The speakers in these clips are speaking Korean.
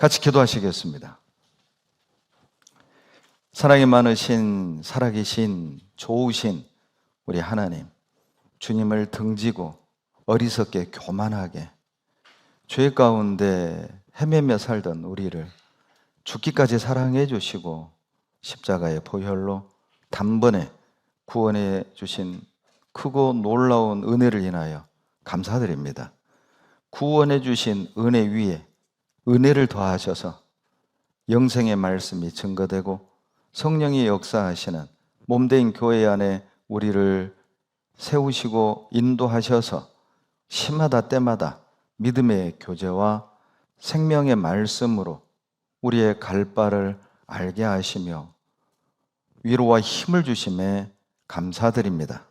같이 기도하시겠습니다. 사랑이 많으신, 살아계신, 좋으신 우리 하나님, 주님을 등지고 어리석게 교만하게 죄 가운데 헤매며 살던 우리를 죽기까지 사랑해 주시고 십자가의 보혈로 단번에 구원해 주신 크고 놀라운 은혜를 인하여 감사드립니다. 구원해 주신 은혜 위에 은혜를 더하셔서 영생의 말씀이 증거되고 성령이 역사하시는 몸된 교회 안에 우리를 세우시고 인도하셔서 시마다 때마다 믿음의 교제와 생명의 말씀으로 우리의 갈 바를 알게 하시며 위로와 힘을 주심에 감사드립니다.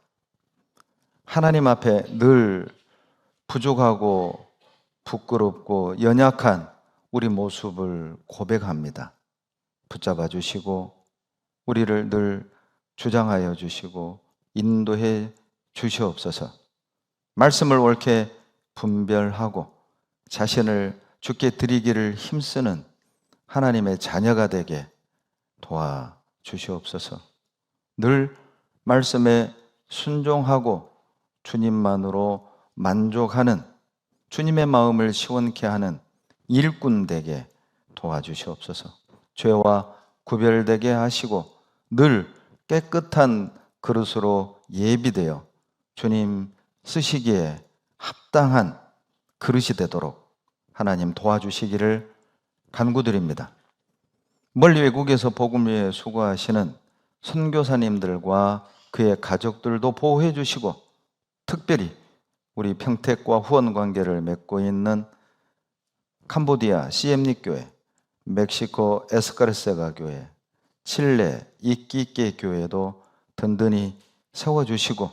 하나님 앞에 늘 부족하고 부끄럽고 연약한 우리 모습을 고백합니다. 붙잡아 주시고 우리를 늘 주장하여 주시고 인도해 주시옵소서. 말씀을 옳게 분별하고 자신을 주께 드리기를 힘쓰는 하나님의 자녀가 되게 도와주시옵소서. 늘 말씀에 순종하고 주님만으로 만족하는, 주님의 마음을 시원케 하는 일꾼 되게 도와주시옵소서. 죄와 구별되게 하시고 늘 깨끗한 그릇으로 예비되어 주님 쓰시기에 합당한 그릇이 되도록 하나님 도와주시기를 간구드립니다. 멀리 외국에서 복음 위에 수고하시는 선교사님들과 그의 가족들도 보호해 주시고 특별히 우리 평택과 후원 관계를 맺고 있는 캄보디아 시엠닉 교회, 멕시코 에스카르세가 교회, 칠레 이끼께 교회도 든든히 세워주시고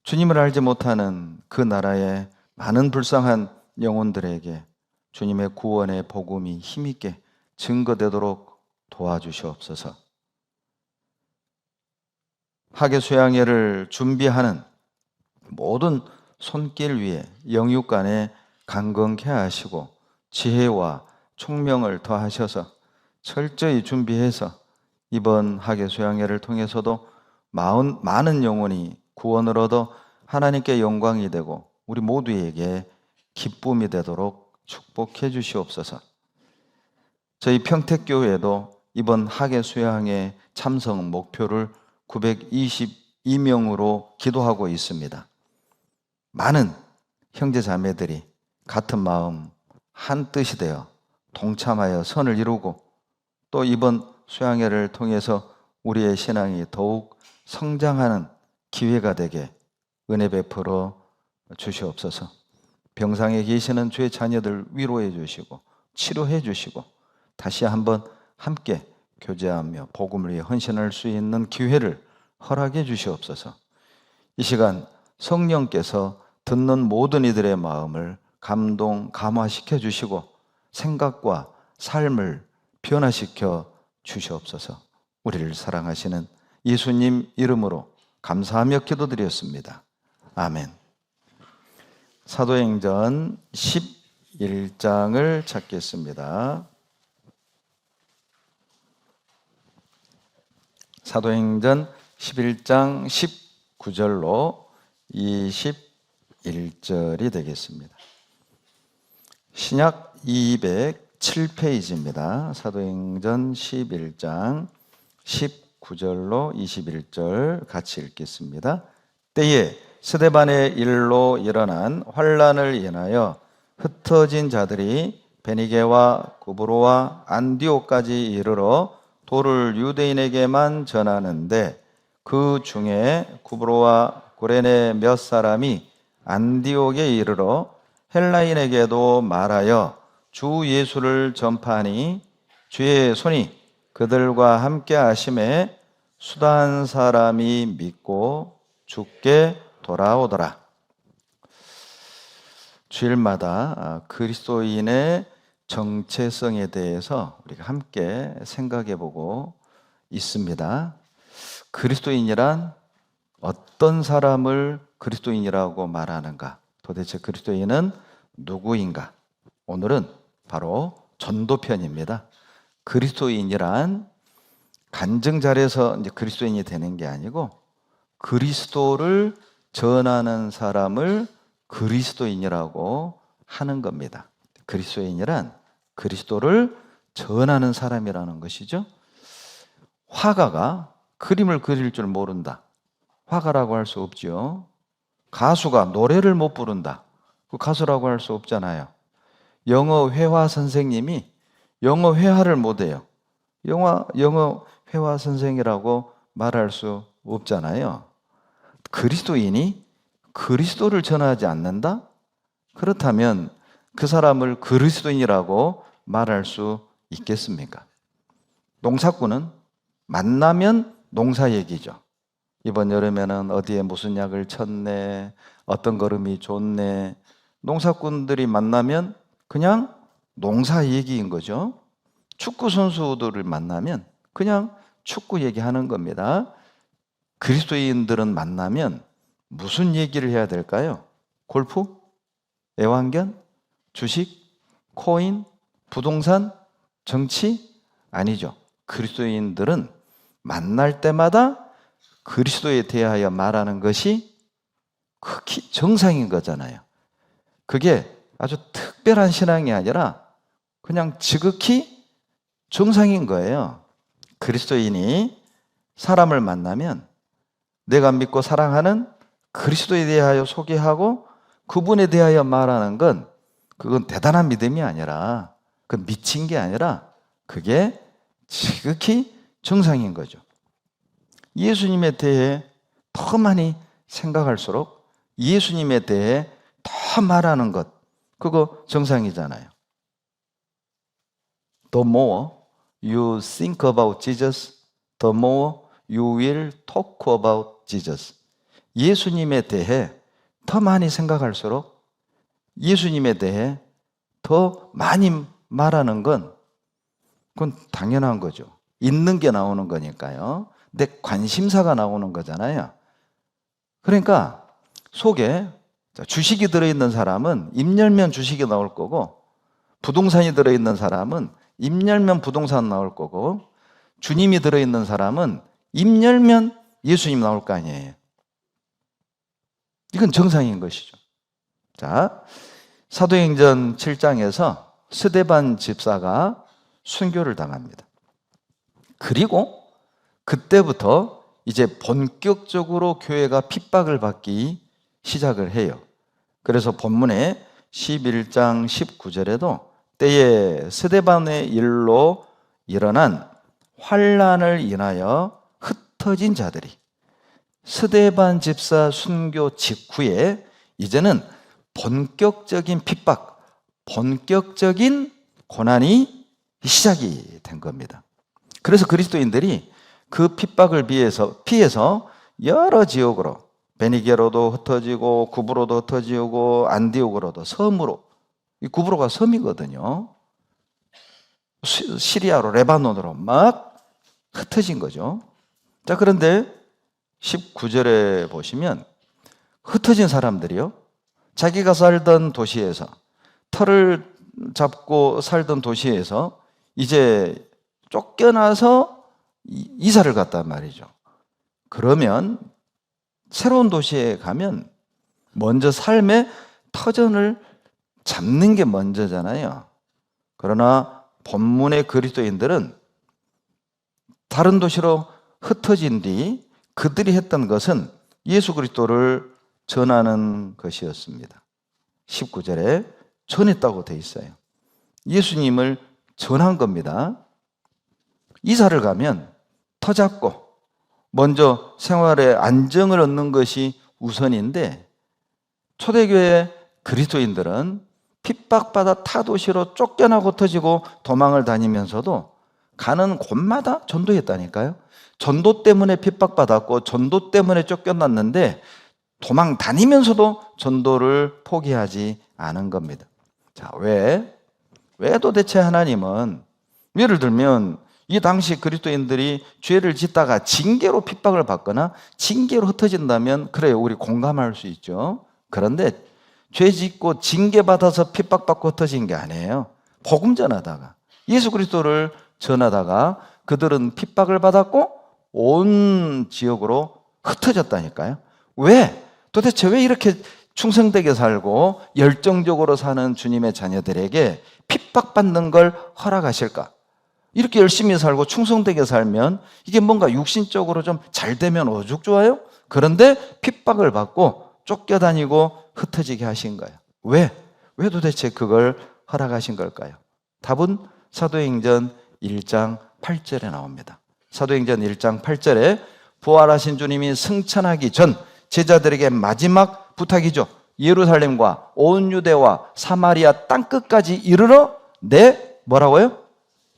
주님을 알지 못하는 그 나라의 많은 불쌍한 영혼들에게 주님의 구원의 복음이 힘있게 증거되도록 도와주시옵소서. 학예 수양회를 준비하는 모든 손길 위에 영육간에 강건케 하시고 지혜와 총명을 더하셔서 철저히 준비해서 이번 학예 수양회를 통해서도 많은 영혼이 구원을 얻어 하나님께 영광이 되고 우리 모두에게 기쁨이 되도록 축복해 주시옵소서. 저희 평택교회도 이번 학예 수양회 참석 목표를 922명으로 기도하고 있습니다. 많은 형제 자매들이 같은 마음 한 뜻이 되어 동참하여 선을 이루고 또 이번 수양회를 통해서 우리의 신앙이 더욱 성장하는 기회가 되게 은혜 베풀어 주시옵소서. 병상에 계시는 주의 자녀들 위로해 주시고 치료해 주시고 다시 한번 함께 교제하며 복음을 위해 헌신할 수 있는 기회를 허락해 주시옵소서. 이 시간 성령께서 듣는 모든 이들의 마음을 감화시켜 주시고 생각과 삶을 변화시켜 주시옵소서. 우리를 사랑하시는 예수님 이름으로 감사하며 기도드렸습니다. 아멘. 사도행전 11장을 찾겠습니다. 사도행전 11장 19절로 21절이 되겠습니다. 신약 207페이지입니다. 사도행전 11장 19절로 21절 같이 읽겠습니다. 때에 스데반의 일로 일어난 환란을 인하여 흩어진 자들이 베니게와 구브로와 안디옥까지 이르러 도를 유대인에게만 전하는데 그 중에 구브로와 구레네 몇 사람이 안디옥에 이르러 헬라인에게도 말하여 주 예수를 전파하니 주의 손이 그들과 함께 하심에 수단 사람이 믿고 주께 돌아오더라. 주일마다 그리스도인의 정체성에 대해서 우리가 함께 생각해 보고 있습니다. 그리스도인이란 어떤 사람을 그리스도인이라고 말하는가? 도대체 그리스도인은 누구인가? 오늘은 바로 전도편입니다. 그리스도인이란 간증 잘해서 이제 그리스도인이 되는 게 아니고 그리스도를 전하는 사람을 그리스도인이라고 하는 겁니다. 그리스도인이란 그리스도를 전하는 사람이라는 것이죠. 화가가 그림을 그릴 줄 모른다. 화가라고 할 수 없죠. 가수가 노래를 못 부른다. 그 가수라고 할 수 없잖아요. 영어 회화 선생님이 영어 회화를 못해요. 영어 회화 선생이라고 말할 수 없잖아요. 그리스도인이 그리스도를 전하지 않는다? 그렇다면 그 사람을 그리스도인이라고 말할 수 있겠습니까? 농사꾼은 만나면 농사 얘기죠. 이번 여름에는 어디에 무슨 약을 쳤네, 어떤 거름이 좋네. 농사꾼들이 만나면 그냥 농사 얘기인 거죠. 축구 선수들을 만나면 그냥 축구 얘기하는 겁니다. 그리스도인들은 만나면 무슨 얘기를 해야 될까요? 골프? 애완견? 주식? 코인? 부동산? 정치? 아니죠. 그리스도인들은 만날 때마다 그리스도에 대하여 말하는 것이 극히 정상인 거잖아요. 그게 아주 특별한 신앙이 아니라 그냥 지극히 정상인 거예요. 그리스도인이 사람을 만나면 내가 믿고 사랑하는 그리스도에 대하여 소개하고 그분에 대하여 말하는 건 그건 대단한 믿음이 아니라 그 미친 게 아니라 그게 지극히 정상인 거죠. 예수님에 대해 더 많이 생각할수록 예수님에 대해 더 말하는 것, 그거 정상이잖아요. The more you think about Jesus, the more you will talk about Jesus. 예수님에 대해 더 많이 생각할수록 예수님에 대해 더 많이 말하는 건 그건 당연한 거죠. 있는 게 나오는 거니까요. 내 관심사가 나오는 거잖아요. 그러니까 속에 주식이 들어있는 사람은 입 열면 주식이 나올 거고 부동산이 들어있는 사람은 입 열면 부동산 나올 거고 주님이 들어있는 사람은 입 열면 예수님 나올 거 아니에요. 이건 정상인 것이죠. 자, 사도행전 7장에서 스데반 집사가 순교를 당합니다. 그리고 그때부터 이제 본격적으로 교회가 핍박을 받기 시작을 해요. 그래서 본문에 11장 19절에도 때에 스데반의 일로 일어난 환난을 인하여 흩어진 자들이 스데반 집사 순교 직후에 이제는 본격적인 핍박, 본격적인 고난이 시작이 된 겁니다. 그래서 그리스도인들이 그 핍박을 피해서 여러 지역으로 베니게로도 흩어지고 구브로도 흩어지고 안디옥으로도 섬으로, 이 구브로가 섬이거든요. 시리아로 레바논으로 막 흩어진 거죠. 자, 그런데 19절에 보시면 흩어진 사람들이요, 자기가 살던 도시에서, 터를 잡고 살던 도시에서 이제 쫓겨나서 이사를 갔단 말이죠. 그러면 새로운 도시에 가면 먼저 삶의 터전을 잡는 게 먼저잖아요. 그러나 본문의 그리스도인들은 다른 도시로 흩어진 뒤 그들이 했던 것은 예수 그리스도를 전하는 것이었습니다. 19절에 전했다고 돼 있어요. 예수님을 전한 겁니다. 이사를 가면 터 잡고 먼저 생활의 안정을 얻는 것이 우선인데 초대교회 그리스도인들은 핍박받아 타 도시로 쫓겨나고 흩어지고 도망을 다니면서도 가는 곳마다 전도했다니까요. 전도 때문에 핍박받았고 전도 때문에 쫓겨났는데 도망 다니면서도 전도를 포기하지 않은 겁니다. 자, 왜 도대체 하나님은, 예를 들면 이 당시 그리스도인들이 죄를 짓다가 징계로 핍박을 받거나 징계로 흩어진다면 그래요, 우리 공감할 수 있죠. 그런데 죄 짓고 징계받아서 핍박받고 흩어진 게 아니에요. 복음 전하다가, 예수 그리스도를 전하다가 그들은 핍박을 받았고 온 지역으로 흩어졌다니까요. 왜? 도대체 왜 이렇게 충성되게 살고 열정적으로 사는 주님의 자녀들에게 핍박받는 걸 허락하실까? 이렇게 열심히 살고 충성되게 살면 이게 뭔가 육신적으로 좀 잘 되면 오죽 좋아요? 그런데 핍박을 받고 쫓겨다니고 흩어지게 하신 거예요. 왜? 왜 도대체 그걸 허락하신 걸까요? 답은 사도행전 1장 8절에 나옵니다. 사도행전 1장 8절에 부활하신 주님이 승천하기 전 제자들에게 마지막 부탁이죠. 예루살렘과 온 유대와 사마리아 땅끝까지 이르러 내 뭐라고요?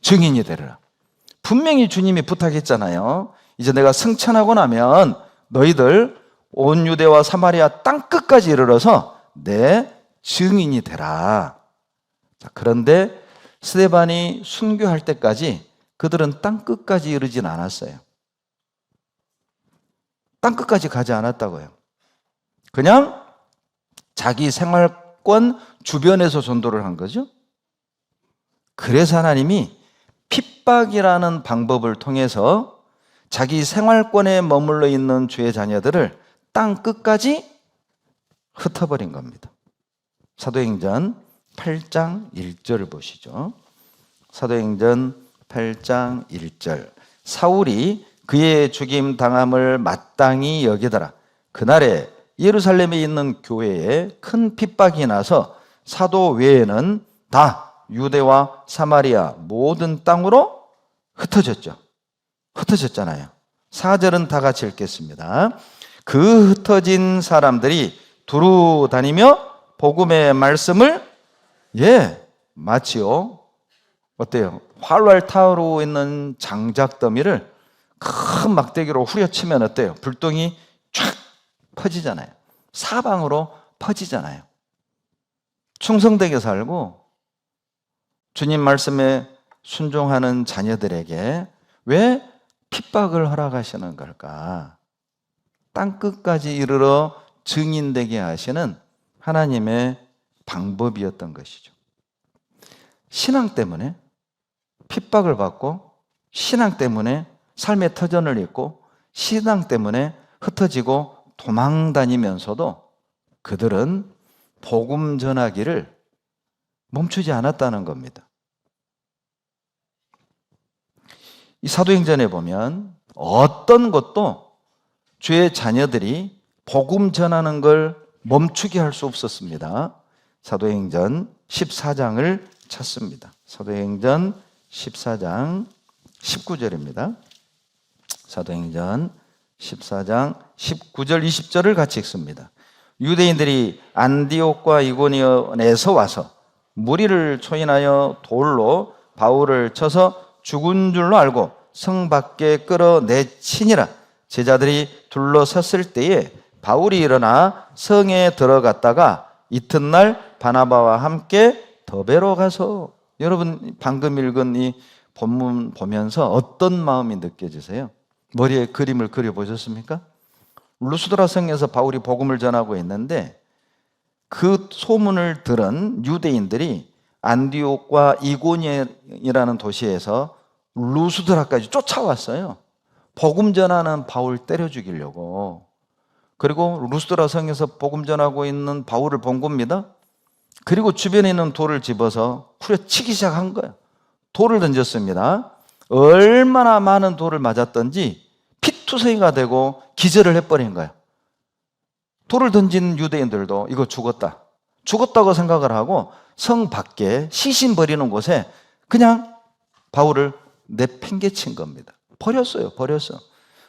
증인이 되리라. 분명히 주님이 부탁했잖아요. 이제 내가 승천하고 나면 너희들 온 유대와 사마리아 땅끝까지 이르러서 내 증인이 되라. 자, 그런데 스데반이 순교할 때까지 그들은 땅끝까지 이르진 않았어요. 땅끝까지 가지 않았다고요. 그냥 자기 생활권 주변에서 전도를 한 거죠. 그래서 하나님이 핍박이라는 방법을 통해서 자기 생활권에 머물러 있는 주의 자녀들을 땅 끝까지 흩어버린 겁니다. 사도행전 8장 1절을 보시죠. 사도행전 8장 1절. 사울이 그의 죽임 당함을 마땅히 여기더라. 그날에 예루살렘에 있는 교회에 큰 핍박이 나서 사도 외에는 다 유대와 사마리아 모든 땅으로 흩어졌죠. 흩어졌잖아요. 4절은 다 같이 읽겠습니다. 그 흩어진 사람들이 두루 다니며 복음의 말씀을 마치요. 어때요? 활활 타오르고 있는 장작더미를 큰 막대기로 후려치면 어때요? 불똥이 쫙 퍼지잖아요. 사방으로 퍼지잖아요. 충성되게 살고 주님 말씀에 순종하는 자녀들에게 왜 핍박을 허락하시는 걸까? 땅끝까지 이르러 증인되게 하시는 하나님의 방법이었던 것이죠. 신앙 때문에 핍박을 받고, 신앙 때문에 삶의 터전을 잃고, 신앙 때문에 흩어지고 도망 다니면서도 그들은 복음 전하기를 멈추지 않았다는 겁니다. 이 사도행전에 보면 어떤 것도 주의 자녀들이 복음 전하는 걸 멈추게 할 수 없었습니다. 사도행전 14장을 찾습니다. 사도행전 14장 19절입니다. 사도행전 14장 19절 20절을 같이 읽습니다. 유대인들이 안디옥과 이고니온에서 와서 무리를 초인하여 돌로 바울을 쳐서 죽은 줄로 알고 성 밖에 끌어내치니라. 제자들이 둘러섰을 때에 바울이 일어나 성에 들어갔다가 이튿날 바나바와 함께 더베로 가서, 여러분 방금 읽은 이 본문 보면서 어떤 마음이 느껴지세요? 머리에 그림을 그려보셨습니까? 루스드라 성에서 바울이 복음을 전하고 있는데 그 소문을 들은 유대인들이 안디옥과 이고니온이라는 도시에서 루스드라까지 쫓아왔어요. 복음 전하는 바울 때려 죽이려고. 그리고 루스드라 성에서 복음 전하고 있는 바울을 본 겁니다. 그리고 주변에 있는 돌을 집어서 후려치기 시작한 거예요. 돌을 던졌습니다. 얼마나 많은 돌을 맞았던지 피투성이가 되고 기절을 해버린 거예요. 돌을 던진 유대인들도 이거 죽었다고 생각을 하고 성 밖에 시신 버리는 곳에 그냥 바울을 내팽개친 겁니다. 버렸어요.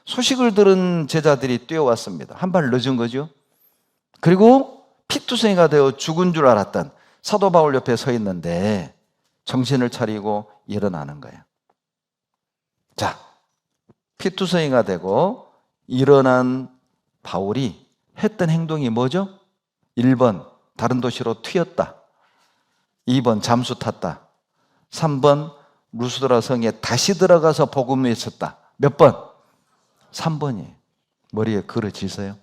소식을 들은 제자들이 뛰어왔습니다. 한 발 늦은 거죠. 그리고 피투성이가 되어 죽은 줄 알았던 사도 바울 옆에 서 있는데 정신을 차리고 일어나는 거예요. 자, 피투성이가 되고 일어난 바울이 했던 행동이 뭐죠? 1번 다른 도시로 튀었다. 2번 잠수 탔다. 3번 루스드라 성에 다시 들어가서 복음 외쳤다. 몇 번? 3번이에요. 머리에 그려지세요?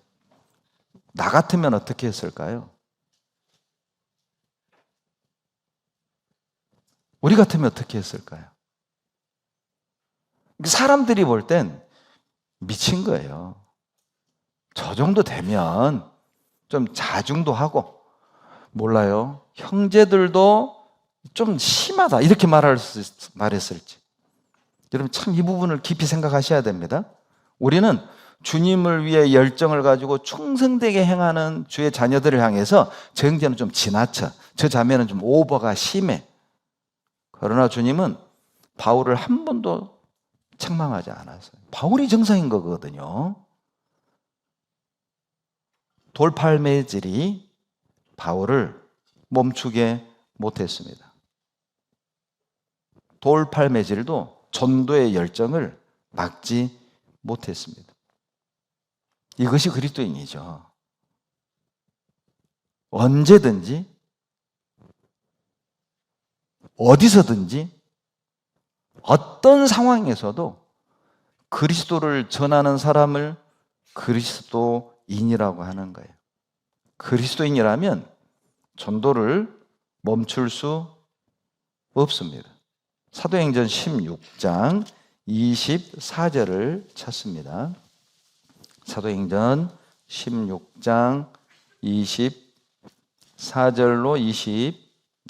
나 같으면 어떻게 했을까요? 우리 같으면 어떻게 했을까요? 사람들이 볼 땐 미친 거예요. 저 정도 되면 좀 자중도 하고, 몰라요, 형제들도 좀 심하다 이렇게 말했을지. 여러분 참 이 부분을 깊이 생각하셔야 됩니다. 우리는 주님을 위해 열정을 가지고 충성되게 행하는 주의 자녀들을 향해서 저 형제는 좀 지나쳐, 저 자매는 좀 오버가 심해. 그러나 주님은 바울을 한 번도 책망하지 않았어요. 바울이 정상인 거거든요. 돌팔매질이 바울을 멈추게 못했습니다. 돌팔매질도 전도의 열정을 막지 못했습니다. 이것이 그리스도인이죠. 언제든지 어디서든지 어떤 상황에서도 그리스도를 전하는 사람을 그리스도인이라고 하는 거예요. 그리스도인이라면 전도를 멈출 수 없습니다. 사도행전 16장 24절을 찾습니다. 사도행전 16장 24절로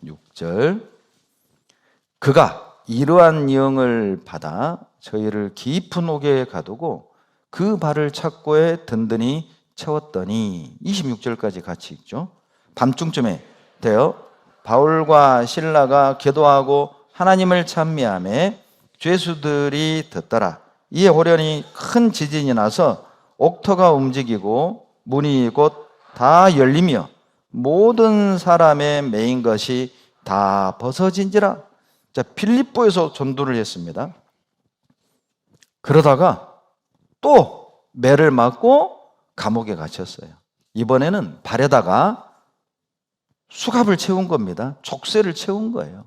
26절. 그가 이러한 영을 받아 저희를 깊은 옥에 가두고 그 발을 착고에 든든히 채웠더니, 26절까지 같이 읽죠. 밤중쯤에 되어 바울과 실라가 기도하고 하나님을 찬미하며 죄수들이 듣더라. 이에 호련히 큰 지진이 나서 옥터가 움직이고 문이 곧 다 열리며 모든 사람의 매인 것이 다 벗어진지라. 자, 빌립보에서 전도를 했습니다. 그러다가 또 매를 맞고 감옥에 갇혔어요. 이번에는 발에다가 수갑을 채운 겁니다. 족쇄를 채운 거예요.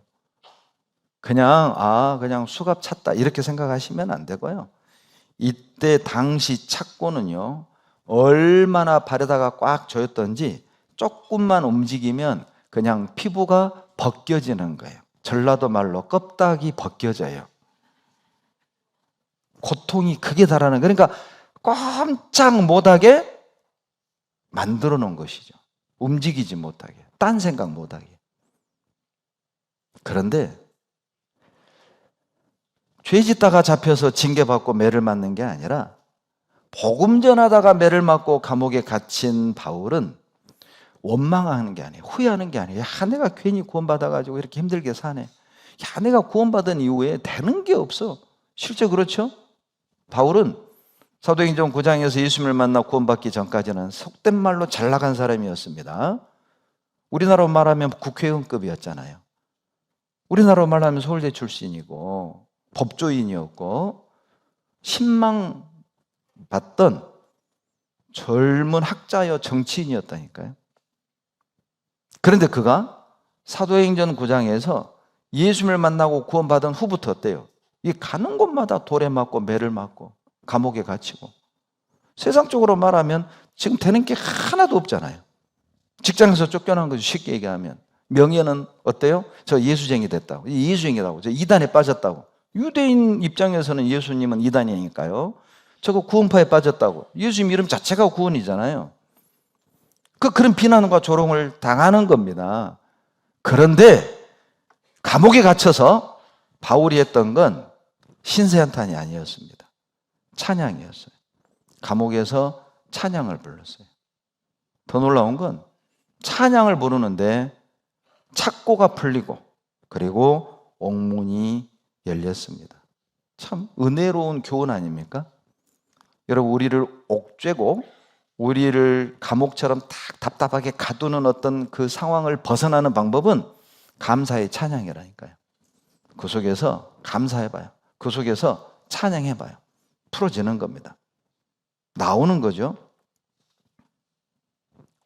그냥 수갑 찼다 이렇게 생각하시면 안 되고요. 이때 당시 착고는요, 얼마나 발에다가 꽉 조였던지 조금만 움직이면 그냥 피부가 벗겨지는 거예요. 전라도 말로 껍데기 벗겨져요. 고통이 극에 달하는, 그러니까 꼼짝 못하게 만들어 놓은 것이죠. 움직이지 못하게, 딴 생각 못하게. 그런데 죄 짓다가 잡혀서 징계받고 매를 맞는 게 아니라 복음 전하다가 매를 맞고 감옥에 갇힌 바울은 원망하는 게 아니에요. 후회하는 게 아니에요. 야, 내가 괜히 구원받아가지고 이렇게 힘들게 사네. 야, 내가 구원받은 이후에 되는 게 없어. 실제 그렇죠? 바울은 사도행전 9장에서 예수님을 만나 구원받기 전까지는 속된 말로 잘 나간 사람이었습니다. 우리나라로 말하면 국회의원급이었잖아요. 우리나라로 말하면 서울대 출신이고 법조인이었고 신망받던 젊은 학자여 정치인이었다니까요. 그런데 그가 사도행전 9장에서 예수님을 만나고 구원받은 후부터 어때요? 이 가는 곳마다 돌에 맞고 매를 맞고 감옥에 갇히고, 세상적으로 말하면 지금 되는 게 하나도 없잖아요. 직장에서 쫓겨난 거죠. 쉽게 얘기하면. 명예는 어때요? 저 예수쟁이 됐다고, 예수쟁이라고, 저 이단에 빠졌다고. 유대인 입장에서는 예수님은 이단이니까요. 저거 구원파에 빠졌다고. 예수님 이름 자체가 구원이잖아요. 그런 비난과 조롱을 당하는 겁니다. 그런데 감옥에 갇혀서 바울이 했던 건 신세한탄이 아니었습니다. 찬양이었어요. 감옥에서 찬양을 불렀어요. 더 놀라운 건 찬양을 부르는데 착고가 풀리고 그리고 옥문이 열렸습니다. 참 은혜로운 교훈 아닙니까? 여러분, 우리를 옥죄고 우리를 감옥처럼 딱 답답하게 가두는 어떤 그 상황을 벗어나는 방법은 감사의 찬양이라니까요. 그 속에서 감사해봐요. 그 속에서 찬양해봐요. 풀어지는 겁니다. 나오는 거죠.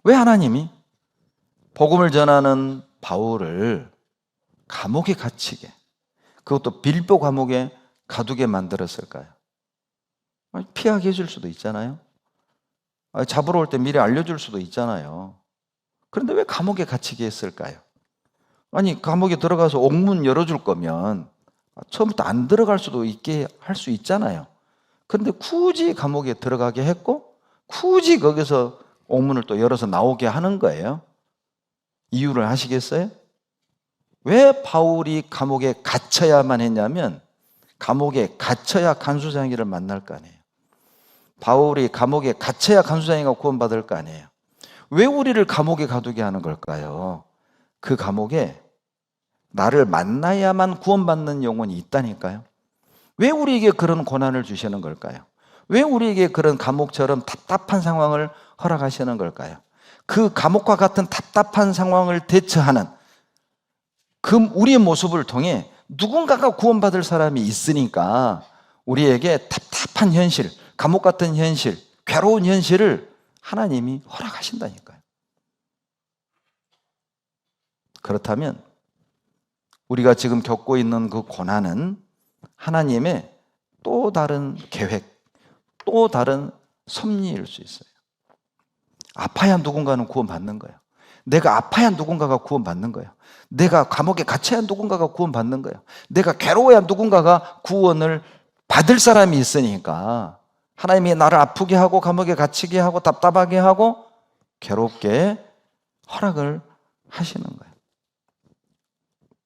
왜 하나님이 복음을 전하는 바울을 감옥에 갇히게, 그것도 빌보 감옥에 가두게 만들었을까요? 피하게 해줄 수도 있잖아요. 잡으러 올 때 미리 알려줄 수도 있잖아요. 그런데 왜 감옥에 갇히게 했을까요? 아니, 감옥에 들어가서 옥문 열어줄 거면 처음부터 안 들어갈 수도 있게 할 수 있잖아요. 그런데 굳이 감옥에 들어가게 했고 굳이 거기서 옥문을 또 열어서 나오게 하는 거예요. 이유를 아시겠어요? 왜 바울이 감옥에 갇혀야만 했냐면 감옥에 갇혀야 간수장이를 만날 거 아니에요. 바울이 감옥에 갇혀야 간수장이가 구원받을 거 아니에요. 왜 우리를 감옥에 가두게 하는 걸까요? 그 감옥에 나를 만나야만 구원받는 영혼이 있다니까요. 왜 우리에게 그런 고난을 주시는 걸까요? 왜 우리에게 그런 감옥처럼 답답한 상황을 허락하시는 걸까요? 그 감옥과 같은 답답한 상황을 대처하는 그 우리의 모습을 통해 누군가가 구원받을 사람이 있으니까 우리에게 답답한 현실, 감옥 같은 현실, 괴로운 현실을 하나님이 허락하신다니까요. 그렇다면 우리가 지금 겪고 있는 그 고난은 하나님의 또 다른 계획, 또 다른 섭리일 수 있어요. 아파야 누군가는 구원받는 거예요. 내가 아파야 누군가가 구원받는 거예요. 내가 감옥에 갇혀야 누군가가 구원받는 거예요. 내가 괴로워야 누군가가 구원을 받을 사람이 있으니까 하나님이 나를 아프게 하고 감옥에 갇히게 하고 답답하게 하고 괴롭게 허락을 하시는 거예요.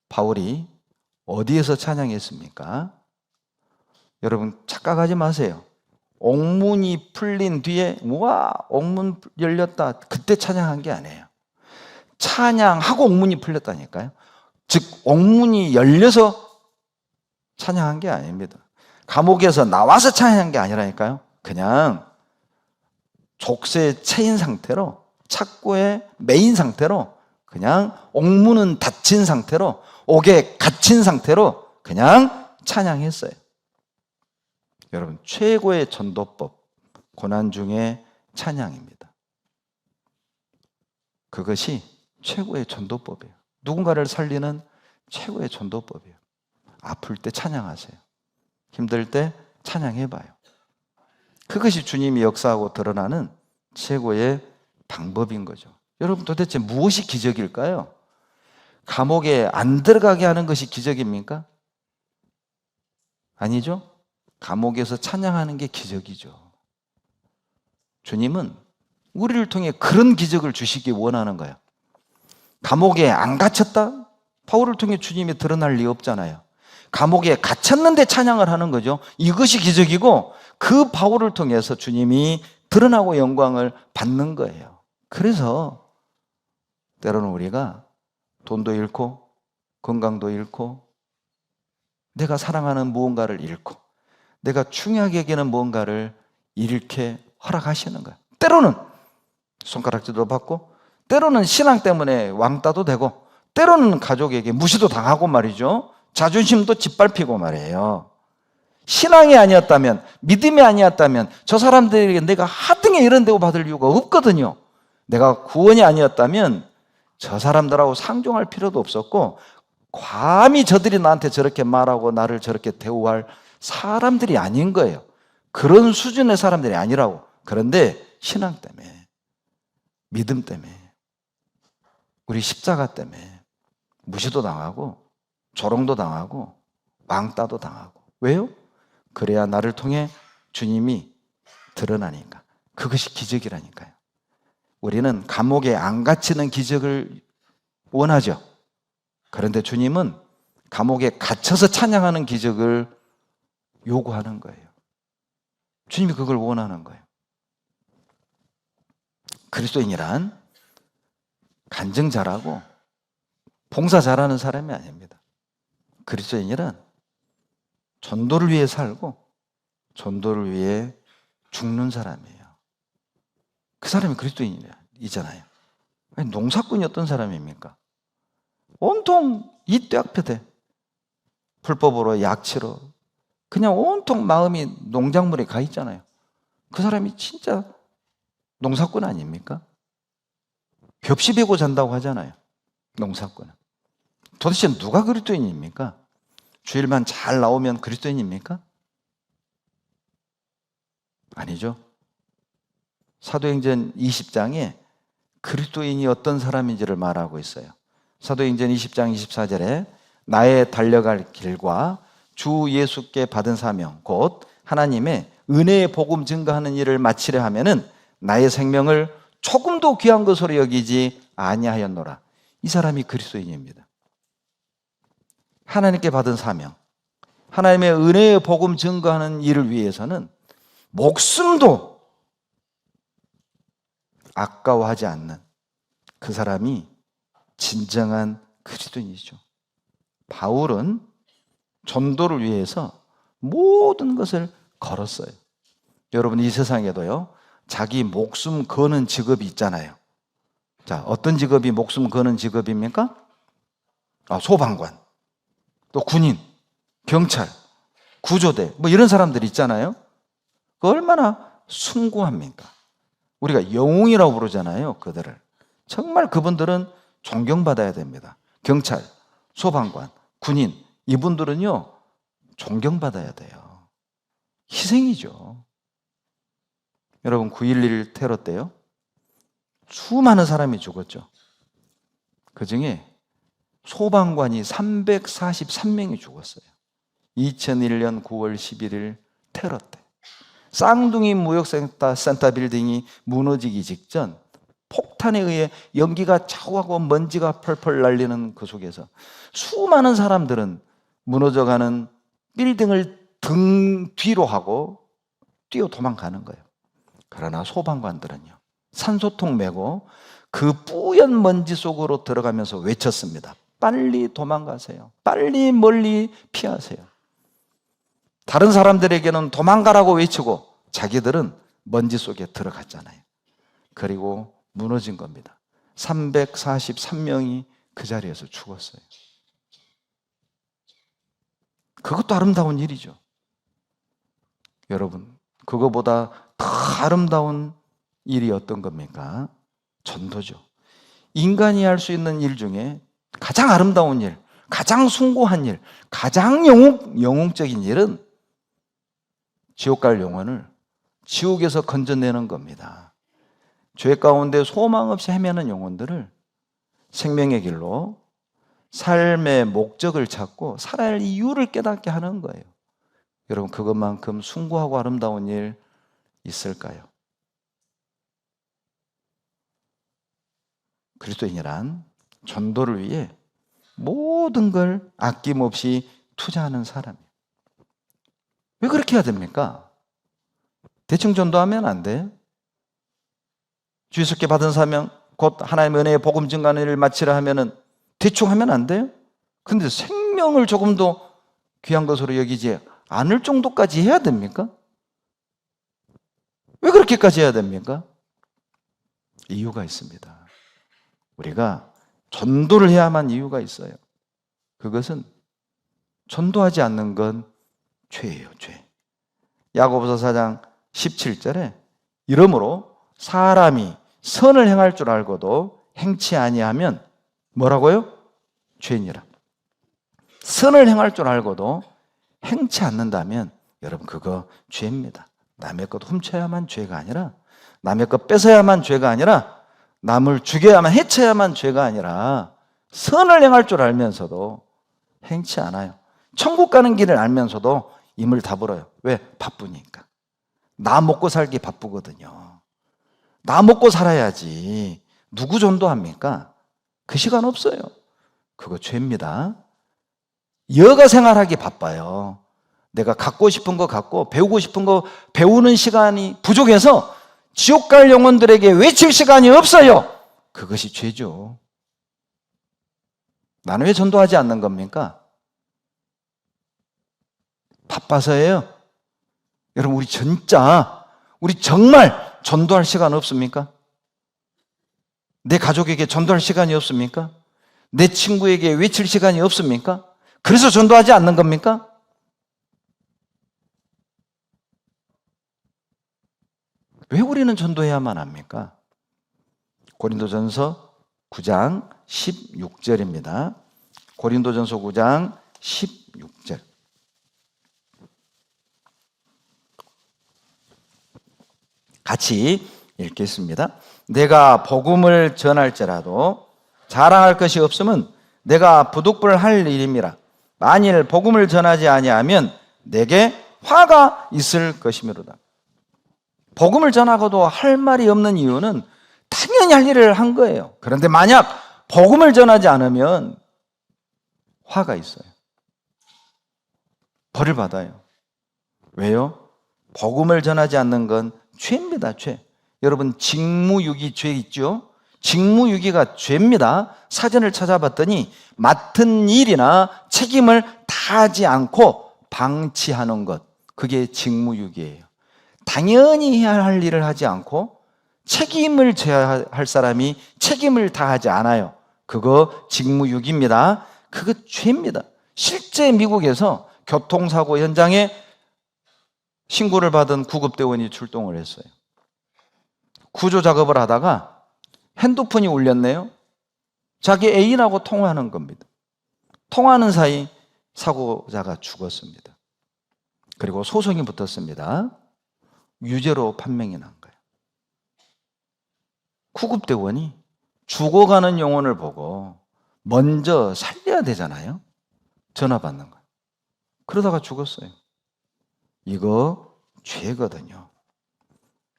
바울이 어디에서 찬양했습니까? 여러분 착각하지 마세요. 옥문이 풀린 뒤에 우와 옥문 열렸다 그때 찬양한 게 아니에요. 찬양하고 옥문이 풀렸다니까요. 즉 옥문이 열려서 찬양한 게 아닙니다. 감옥에서 나와서 찬양한 게 아니라니까요. 그냥 족쇄에 채인 상태로 착고에 매인 상태로 그냥 옥문은 닫힌 상태로 옥에 갇힌 상태로 그냥 찬양했어요. 여러분 최고의 전도법 고난 중에 찬양입니다. 그것이 최고의 전도법이에요. 누군가를 살리는 최고의 전도법이에요. 아플 때 찬양하세요. 힘들 때 찬양해봐요. 그것이 주님이 역사하고 드러나는 최고의 방법인 거죠. 여러분 도대체 무엇이 기적일까요? 감옥에 안 들어가게 하는 것이 기적입니까? 아니죠? 감옥에서 찬양하는 게 기적이죠. 주님은 우리를 통해 그런 기적을 주시기 원하는 거예요. 감옥에 안 갇혔다? 바울을 통해 주님이 드러날 리 없잖아요. 감옥에 갇혔는데 찬양을 하는 거죠. 이것이 기적이고 그 바울을 통해서 주님이 드러나고 영광을 받는 거예요. 그래서 때로는 우리가 돈도 잃고 건강도 잃고 내가 사랑하는 무언가를 잃고 내가 중요하게 여기는 무언가를 잃게 허락하시는 거예요. 때로는 손가락질도 받고 때로는 신앙 때문에 왕따도 되고 때로는 가족에게 무시도 당하고 말이죠. 자존심도 짓밟히고 말이에요. 신앙이 아니었다면 믿음이 아니었다면 저 사람들에게 내가 하등에 이런 대우 받을 이유가 없거든요. 내가 구원이 아니었다면 저 사람들하고 상종할 필요도 없었고 감히 저들이 나한테 저렇게 말하고 나를 저렇게 대우할 사람들이 아닌 거예요. 그런 수준의 사람들이 아니라고. 그런데 신앙 때문에 믿음 때문에 우리 십자가 때문에 무시도 당하고 조롱도 당하고 왕따도 당하고 왜요? 그래야 나를 통해 주님이 드러나니까. 그것이 기적이라니까요. 우리는 감옥에 안 갇히는 기적을 원하죠. 그런데 주님은 감옥에 갇혀서 찬양하는 기적을 요구하는 거예요. 주님이 그걸 원하는 거예요. 그리스도인이란 간증 잘하고 봉사 잘하는 사람이 아닙니다. 그리스도인이란 전도를 위해 살고 전도를 위해 죽는 사람이에요. 그 사람이 그리스도인이잖아요. 아니, 농사꾼이 어떤 사람입니까? 온통 이 떼약볕에 불법으로 약치로 그냥 온통 마음이 농작물에 가 있잖아요. 그 사람이 진짜 농사꾼 아닙니까? 벽시 베고 잔다고 하잖아요. 농사꾼은. 도대체 누가 그리스도인입니까? 주일만 잘 나오면 그리스도인입니까? 아니죠. 사도행전 20장에 그리스도인이 어떤 사람인지를 말하고 있어요. 사도행전 20장 24절에 나의 달려갈 길과 주 예수께 받은 사명 곧 하나님의 은혜의 복음 증거하는 일을 마치려 하면은 나의 생명을 조금도 귀한 것으로 여기지 아니하였노라. 이 사람이 그리스도인입니다. 하나님께 받은 사명, 하나님의 은혜의 복음 증거하는 일을 위해서는 목숨도 아까워하지 않는 그 사람이 진정한 그리스도인이죠. 바울은 전도를 위해서 모든 것을 걸었어요. 여러분, 이 세상에도요, 자기 목숨 거는 직업이 있잖아요. 자, 어떤 직업이 목숨 거는 직업입니까? 소방관, 또 군인, 경찰, 구조대, 뭐 이런 사람들 있잖아요. 그 얼마나 숭고합니까? 우리가 영웅이라고 부르잖아요, 그들을. 정말 그분들은 존경받아야 됩니다. 경찰, 소방관, 군인, 이분들은요, 존경받아야 돼요. 희생이죠. 여러분, 9.11 테러 때요, 수많은 사람이 죽었죠. 그 중에 소방관이 343명이 죽었어요. 2001년 9월 11일 테러 때. 쌍둥이 무역센터 빌딩이 무너지기 직전 폭탄에 의해 연기가 좌우하고 먼지가 펄펄 날리는 그 속에서 수많은 사람들은 무너져가는 빌딩을 등 뒤로 하고 뛰어 도망가는 거예요. 그러나 소방관들은요, 산소통 메고 그 뿌연 먼지 속으로 들어가면서 외쳤습니다. 빨리 도망가세요. 빨리 멀리 피하세요. 다른 사람들에게는 도망가라고 외치고 자기들은 먼지 속에 들어갔잖아요. 그리고 무너진 겁니다. 343명이 그 자리에서 죽었어요. 그것도 아름다운 일이죠. 여러분, 그거보다 더 아름다운 일이 어떤 겁니까? 전도죠. 인간이 할 수 있는 일 중에 가장 아름다운 일, 가장 숭고한 일, 가장 영웅적인 일은 지옥 갈 영혼을 지옥에서 건져내는 겁니다. 죄 가운데 소망 없이 헤매는 영혼들을 생명의 길로 삶의 목적을 찾고 살아야 할 이유를 깨닫게 하는 거예요. 여러분, 그것만큼 숭고하고 아름다운 일 있을까요? 그리스도인이란 전도를 위해 모든 걸 아낌없이 투자하는 사람이에요. 왜 그렇게 해야 됩니까? 대충 전도하면 안 돼요. 주 예수께 받은 사명 곧 하나님의 은혜의 복음 증거하는 일을 마치라 하면은 대충 하면 안 돼요? 근데 생명을 조금도 귀한 것으로 여기지 않을 정도까지 해야 됩니까? 왜 그렇게까지 해야 됩니까? 이유가 있습니다. 우리가 전도를 해야만 이유가 있어요. 그것은 전도하지 않는 건 죄예요, 죄. 야고보서 4장 17절에 이러므로 사람이 선을 행할 줄 알고도 행치 아니하면 뭐라고요? 죄니라. 선을 행할 줄 알고도 행치 않는다면 여러분, 그거 죄입니다. 남의 것 훔쳐야만 죄가 아니라, 남의 것 뺏어야만 죄가 아니라, 남을 죽여야만, 해쳐야만 죄가 아니라 선을 행할 줄 알면서도 행치 않아요. 천국 가는 길을 알면서도 임을 다불어요. 왜? 바쁘니까. 나 먹고 살기 바쁘거든요. 나 먹고 살아야지. 누구 전도합니까? 그 시간 없어요. 그거 죄입니다. 여가 생활하기 바빠요. 내가 갖고 싶은 거 갖고 배우고 싶은 거 배우는 시간이 부족해서 지옥 갈 영혼들에게 외칠 시간이 없어요. 그것이 죄죠. 나는 왜 전도하지 않는 겁니까? 바빠서예요. 여러분, 우리 정말 전도할 시간 없습니까? 내 가족에게 전도할 시간이 없습니까? 내 친구에게 외칠 시간이 없습니까? 그래서 전도하지 않는 겁니까? 왜 우리는 전도해야만 합니까? 고린도전서 9장 16절입니다. 고린도전서 9장 16절. 같이 읽겠습니다. 내가 복음을 전할지라도 자랑할 것이 없으면 내가 부득불 할 일임이라. 만일 복음을 전하지 아니하면 내게 화가 있을 것이미로다. 복음을 전하고도 할 말이 없는 이유는 당연히 할 일을 한 거예요. 그런데 만약 복음을 전하지 않으면 화가 있어요. 벌을 받아요. 왜요? 복음을 전하지 않는 건 죄입니다. 죄. 여러분 직무유기 죄 있죠? 직무유기가 죄입니다. 사전을 찾아봤더니 맡은 일이나 책임을 다하지 않고 방치하는 것, 그게 직무유기예요. 당연히 해야 할 일을 하지 않고 책임을 져야 할 사람이 책임을 다하지 않아요. 그거 직무유기입니다. 그거 죄입니다. 실제 미국에서 교통사고 현장에 신고를 받은 구급대원이 출동을 했어요. 구조 작업을 하다가 핸드폰이 울렸네요. 자기 애인하고 통화하는 겁니다. 통화하는 사이 사고자가 죽었습니다. 그리고 소송이 붙었습니다. 유죄로 판명이 난 거예요. 구급대원이 죽어가는 영혼을 보고 먼저 살려야 되잖아요. 전화 받는 거예요. 그러다가 죽었어요. 이거 죄거든요.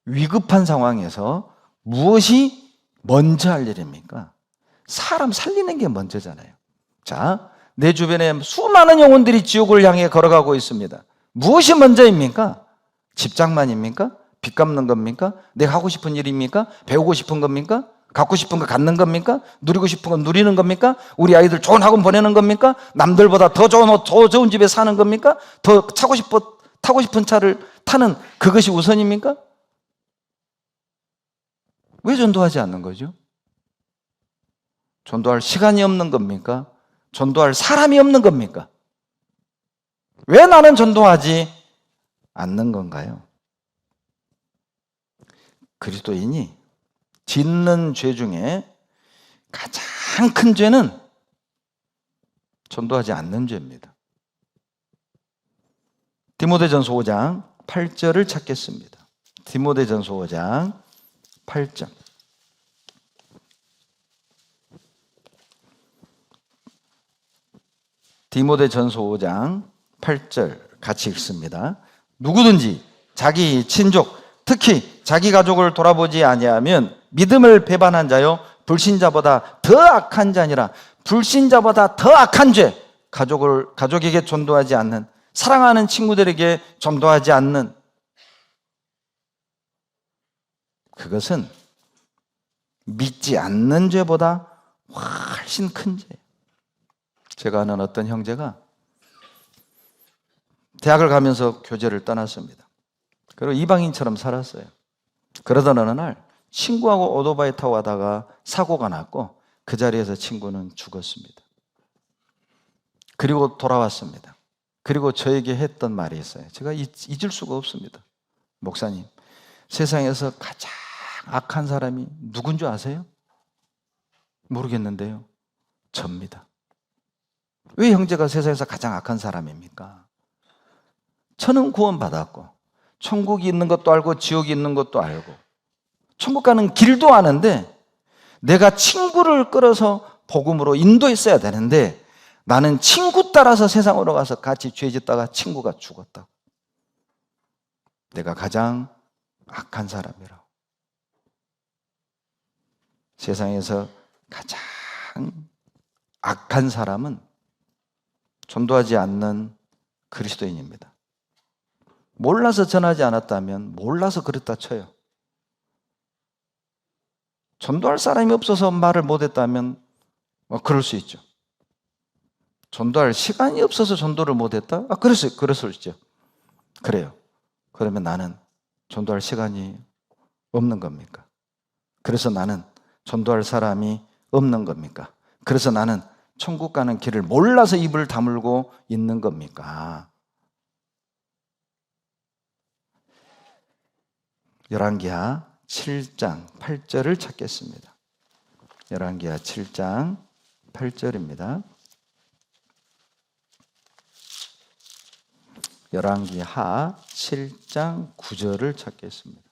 위급한 상황에서 무엇이 먼저 할 일입니까? 사람 살리는 게 먼저잖아요. 자, 내 주변에 수많은 영혼들이 지옥을 향해 걸어가고 있습니다. 무엇이 먼저입니까? 집장만입니까? 빚 갚는 겁니까? 내가 하고 싶은 일입니까? 배우고 싶은 겁니까? 갖고 싶은 거 갖는 겁니까? 누리고 싶은 거 누리는 겁니까? 우리 아이들 좋은 학원 보내는 겁니까? 남들보다 더 좋은 옷, 더 좋은 집에 사는 겁니까? 더 타고 싶은 차를 타는 그것이 우선입니까? 왜 전도하지 않는 거죠? 전도할 시간이 없는 겁니까? 전도할 사람이 없는 겁니까? 왜 나는 전도하지 않는 건가요? 그리스도인이 짓는 죄 중에 가장 큰 죄는 전도하지 않는 죄입니다. 디모데전서 5장 8절을 찾겠습니다. 디모데전서 5장 8절. 디모데전서 5장 8절 같이 읽습니다. 누구든지 자기 친족, 특히 자기 가족을 돌아보지 아니하면 믿음을 배반한 자요 불신자보다 더 악한 자니라. 불신자보다 더 악한 죄. 가족에게 전도하지 않는, 사랑하는 친구들에게 전도하지 않는, 그것은 믿지 않는 죄보다 훨씬 큰 죄예요. 제가 아는 어떤 형제가 대학을 가면서 교제를 떠났습니다. 그리고 이방인처럼 살았어요. 그러던 어느 날 친구하고 오토바이 타고 가다가 사고가 났고 그 자리에서 친구는 죽었습니다. 그리고 돌아왔습니다. 그리고 저에게 했던 말이 있어요. 제가 잊을 수가 없습니다. 목사님, 세상에서 가장 악한 사람이 누군 줄 아세요? 모르겠는데요. 접니다. 왜 형제가 세상에서 가장 악한 사람입니까? 저는 구원받았고 천국이 있는 것도 알고 지옥이 있는 것도 알고 천국 가는 길도 아는데 내가 친구를 끌어서 복음으로 인도했어야 되는데 나는 친구 따라서 세상으로 가서 같이 죄 짓다가 친구가 죽었다고. 내가 가장 악한 사람이라고. 세상에서 가장 악한 사람은 전도하지 않는 그리스도인입니다. 몰라서 전하지 않았다면 몰라서 그랬다 쳐요. 전도할 사람이 없어서 말을 못했다면 그럴 수 있죠. 전도할 시간이 없어서 전도를 못했다? 그럴 수 있죠. 그래요. 그러면 나는 전도할 시간이 없는 겁니까? 그래서 나는 전도할 사람이 없는 겁니까? 그래서 나는 천국 가는 길을 몰라서 입을 다물고 있는 겁니까? 열왕기하 7장 8절을 찾겠습니다. 열왕기하 7장 8절입니다. 열왕기하 7장 9절을 찾겠습니다.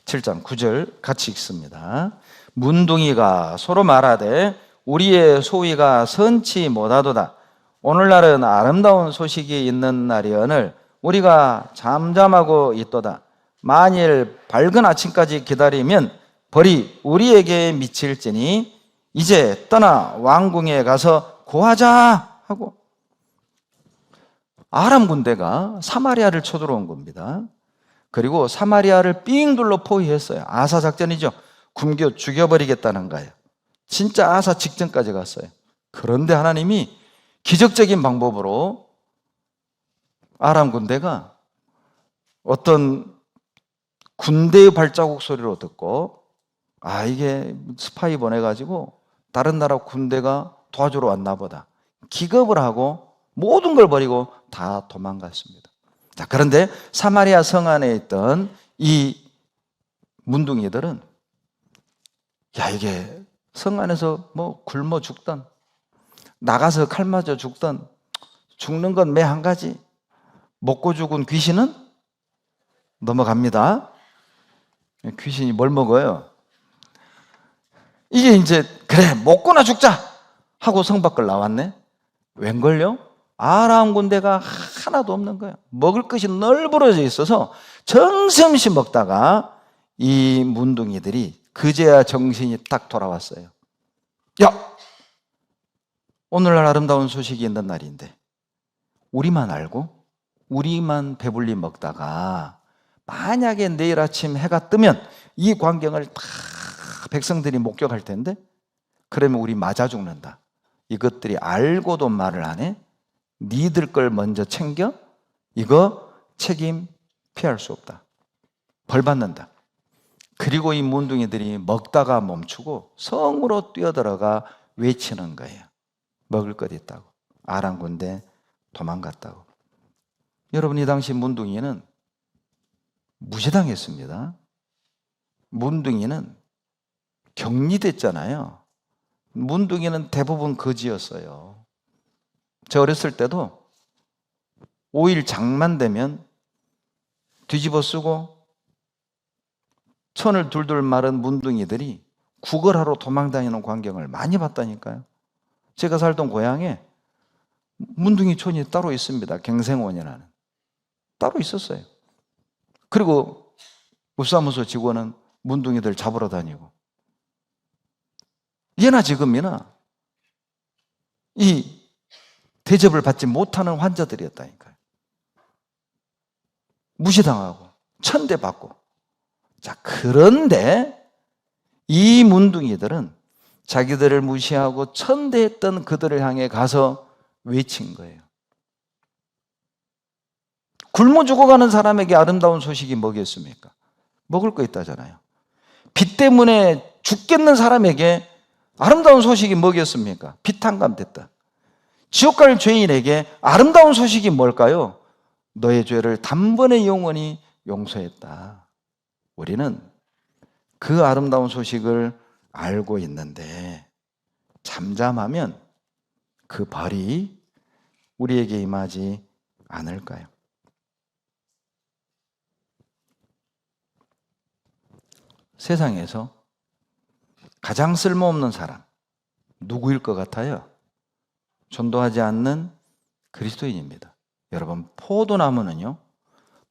7장 9절 같이 읽습니다. 문둥이가 서로 말하되 우리의 소위가 선치 못하도다. 오늘날은 아름다운 소식이 있는 날이오늘 우리가 잠잠하고 있도다. 만일 밝은 아침까지 기다리면 벌이 우리에게 미칠지니 이제 떠나 왕궁에 가서 구하자 하고, 아람 군대가 사마리아를 쳐들어온 겁니다. 그리고 사마리아를 삥 둘러 포위했어요. 아사 작전이죠. 굶겨 죽여버리겠다는 거예요. 진짜 아사 직전까지 갔어요. 그런데 하나님이 기적적인 방법으로 아람 군대가 어떤 군대의 발자국 소리로 듣고, 이게 스파이 보내가지고 다른 나라 군대가 도와주러 왔나 보다. 기겁을 하고 모든 걸 버리고 다 도망갔습니다. 자, 그런데 사마리아 성 안에 있던 이 문둥이들은 이게 성 안에서 뭐 굶어 죽던, 나가서 칼 맞아 죽던, 죽는 건 매 한 가지, 먹고 죽은 귀신은 넘어갑니다. 귀신이 뭘 먹어요? 이게 이제 그래 먹고나 죽자 하고 성 밖을 나왔네. 웬걸요? 아람 군대가 하나도 없는 거예요. 먹을 것이 널브러져 있어서 정신없이 먹다가 이 문둥이들이 그제야 정신이 딱 돌아왔어요. 야, 오늘날 아름다운 소식이 있는 날인데 우리만 알고 우리만 배불리 먹다가 만약에 내일 아침 해가 뜨면 이 광경을 다 백성들이 목격할 텐데, 그러면 우리 맞아 죽는다. 이것들이 알고도 말을 안 해? 니들 걸 먼저 챙겨? 이거 책임 피할 수 없다. 벌 받는다. 그리고 이 문둥이들이 먹다가 멈추고 성으로 뛰어들어가 외치는 거예요. 먹을 것 있다고. 아람 군대 도망갔다고. 여러분, 이 당시 문둥이는 무시당했습니다. 문둥이는 격리됐잖아요. 문둥이는 대부분 거지였어요. 저 어렸을 때도 5일 장만 되면 뒤집어 쓰고 천을 둘둘 마른 문둥이들이 구걸하러 도망다니는 광경을 많이 봤다니까요. 제가 살던 고향에 문둥이촌이 따로 있습니다. 갱생원이라는. 따로 있었어요. 그리고 우사무소 직원은 문둥이들 잡으러 다니고, 예나 지금이나 이 대접을 받지 못하는 환자들이었다니까요. 무시당하고 천대받고. 자, 그런데 이 문둥이들은 자기들을 무시하고 천대했던 그들을 향해 가서 외친 거예요. 굶어 죽어가는 사람에게 아름다운 소식이 뭐겠습니까? 먹을 거 있다잖아요. 빚 때문에 죽겠는 사람에게 아름다운 소식이 뭐겠습니까? 비탄감 됐다. 지옥 갈 죄인에게 아름다운 소식이 뭘까요? 너의 죄를 단번에 영원히 용서했다. 우리는 그 아름다운 소식을 알고 있는데 잠잠하면 그 벌이 우리에게 임하지 않을까요? 세상에서 가장 쓸모없는 사람 누구일 것 같아요? 전도하지 않는 그리스도인입니다. 여러분, 포도나무는요,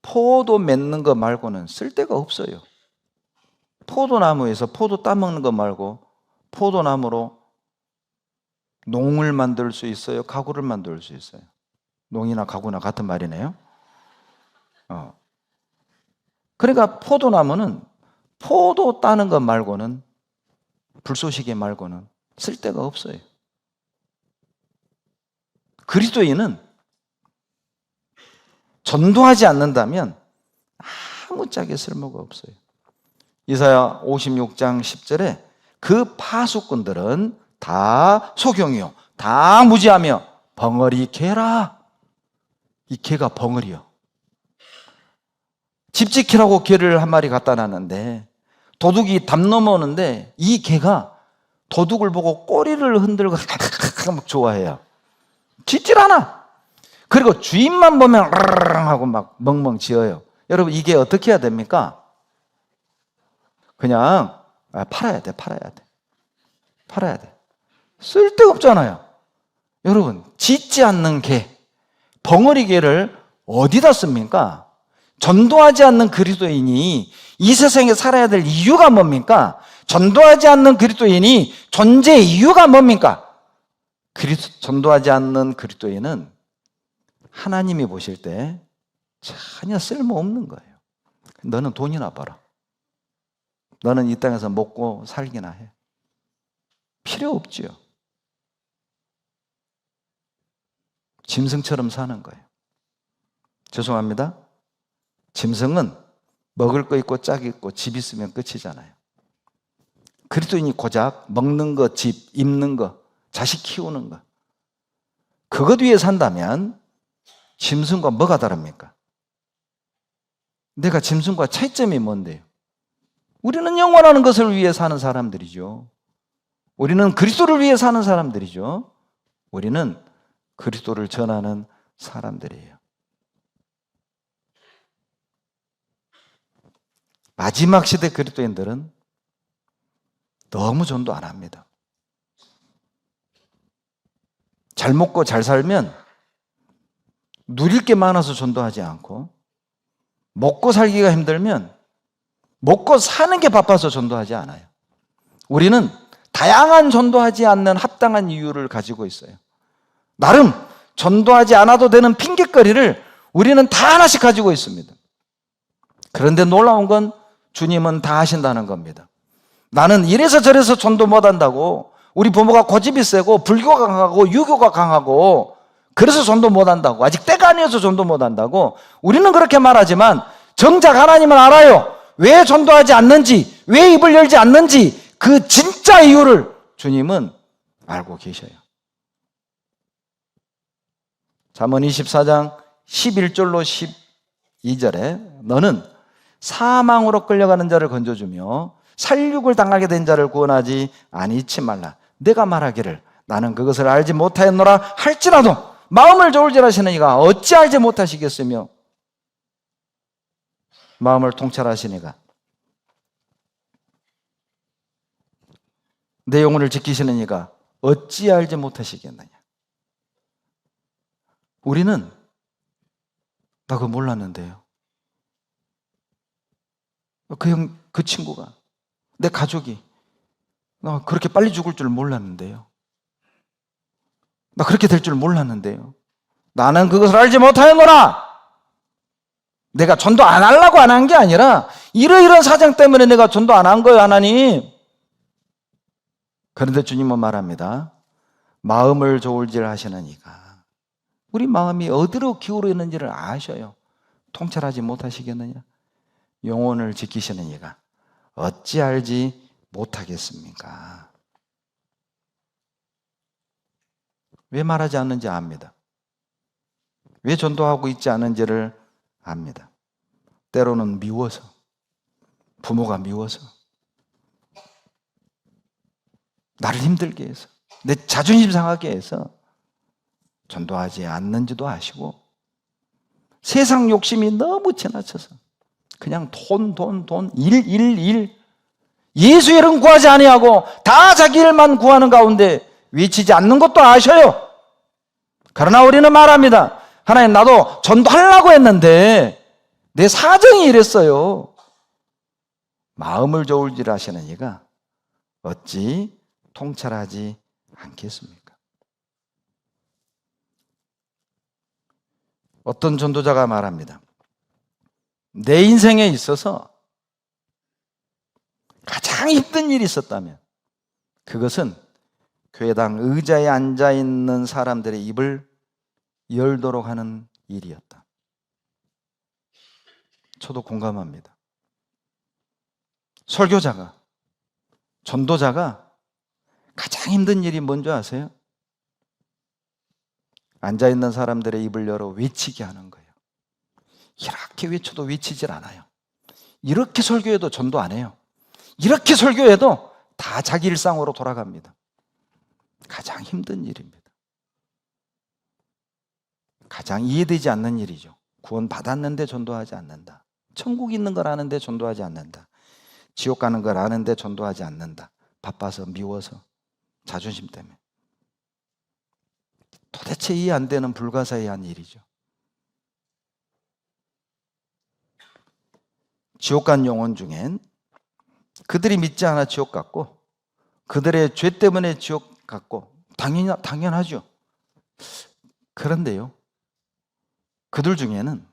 포도 맺는 거 말고는 쓸데가 없어요. 포도나무에서 포도 따먹는 거 말고 포도나무로 농을 만들 수 있어요? 가구를 만들 수 있어요? 농이나 가구나 같은 말이네요. 그러니까 포도나무는 포도 따는 것 말고는, 불쏘시개 말고는 쓸데가 없어요. 그리스도인은 전도하지 않는다면 아무짝에 쓸모가 없어요. 이사야 56장 10절에 그 파수꾼들은 다 소경이요 다 무지하며 벙어리 개라. 이 개가 벙어리요. 집 지키라고 개를 한 마리 갖다 놨는데 도둑이 담 넘어오는데 이 개가 도둑을 보고 꼬리를 흔들고 막 좋아해요. 짖질 않아. 그리고 주인만 보면 하고 막 멍멍 지어요. 여러분, 이게 어떻게 해야 됩니까? 그냥 팔아야 돼, 팔아야 돼. 팔아야 돼. 쓸데없잖아요. 여러분, 짖지 않는 개, 벙어리 개를 어디다 씁니까? 전도하지 않는 그리스도인이 이 세상에 살아야 될 이유가 뭡니까? 전도하지 않는 그리스도인이 존재의 이유가 뭡니까? 전도하지 않는 그리스도인은 하나님이 보실 때 전혀 쓸모없는 거예요. 너는 돈이나 벌어. 너는 이 땅에서 먹고 살기나 해. 필요 없지요. 짐승처럼 사는 거예요. 죄송합니다. 짐승은 먹을 거 있고 짝 있고 집 있으면 끝이잖아요. 그리스도인이 고작 먹는 거, 집, 입는 거, 자식 키우는 거, 그것 위에 산다면 짐승과 뭐가 다릅니까? 내가 짐승과 차이점이 뭔데요? 우리는 영원한 것을 위해 사는 사람들이죠. 우리는 그리스도를 위해 사는 사람들이죠. 우리는 그리스도를 전하는 사람들이에요. 마지막 시대 그리스도인들은 너무 전도 안 합니다. 잘 먹고 잘 살면 누릴 게 많아서 전도하지 않고, 먹고 살기가 힘들면 먹고 사는 게 바빠서 전도하지 않아요. 우리는 다양한 전도하지 않는 합당한 이유를 가지고 있어요. 나름 전도하지 않아도 되는 핑계거리를 우리는 다 하나씩 가지고 있습니다. 그런데 놀라운 건 주님은 다 하신다는 겁니다. 나는 이래서 저래서 전도 못한다고, 우리 부모가 고집이 세고 불교가 강하고 유교가 강하고 그래서 전도 못한다고, 아직 때가 아니어서 전도 못한다고 우리는 그렇게 말하지만 정작 하나님은 알아요. 왜 전도하지 않는지, 왜 입을 열지 않는지 그 진짜 이유를 주님은 알고 계셔요. 잠언 24장 11절로 12절에 너는 사망으로 끌려가는 자를 건져주며 살육을 당하게 된 자를 구원하지 아니치 말라. 내가 말하기를 나는 그것을 알지 못하였노라 할지라도 마음을 저울질하시는 이가 어찌 알지 못하시겠으며 마음을 통찰하시는 이가 내 영혼을 지키시는 이가 어찌 알지 못하시겠느냐. 우리는 나 그거 몰랐는데요. 그 친구가, 내 가족이 나 그렇게 빨리 죽을 줄 몰랐는데요. 나 그렇게 될 줄 몰랐는데요. 나는 그것을 알지 못하였노라. 내가 전도 안 하려고 안 한 게 아니라 이러이러한 사정 때문에 내가 전도 안 한 거예요, 하나님. 그런데 주님은 말합니다. 마음을 저울질 하시는 이가, 우리 마음이 어디로 기울어있는지를 아셔요. 통찰하지 못하시겠느냐? 영혼을 지키시는 이가 어찌 알지 못하겠습니까? 왜 말하지 않는지 압니다. 왜 전도하고 있지 않은지를 압니다. 때로는 미워서, 부모가 미워서, 나를 힘들게 해서, 내 자존심 상하게 해서 전도하지 않는지도 아시고, 세상 욕심이 너무 지나쳐서 그냥 돈, 일, 예수 이름 구하지 아니하고 다 자기 일만 구하는 가운데 외치지 않는 것도 아셔요. 그러나 우리는 말합니다. 하나님, 나도 전도하려고 했는데 내 사정이 이랬어요. 마음을 저울질 하시는 이가 어찌 통찰하지 않겠습니까? 어떤 전도자가 말합니다. 내 인생에 있어서 가장 힘든 일이 있었다면 그것은 교회당 의자에 앉아있는 사람들의 입을 열도록 하는 일이었다. 저도 공감합니다. 설교자가, 전도자가 가장 힘든 일이 뭔지 아세요? 앉아있는 사람들의 입을 열어 외치게 하는 거예요. 이렇게 외쳐도 외치질 않아요. 이렇게 설교해도 전도 안 해요. 이렇게 설교해도 다 자기 일상으로 돌아갑니다. 가장 힘든 일입니다. 가장 이해되지 않는 일이죠. 구원 받았는데 전도하지 않는다. 천국 있는 걸 아는데 전도하지 않는다. 지옥 가는 걸 아는데 전도하지 않는다. 바빠서, 미워서, 자존심 때문에. 도대체 이해 안 되는 불가사의한 일이죠. 지옥 간 영혼 중엔 그들이 믿지 않아 지옥 갔고, 그들의 죄 때문에 지옥 갔고, 당연하죠. 그런데요, 그들 중에는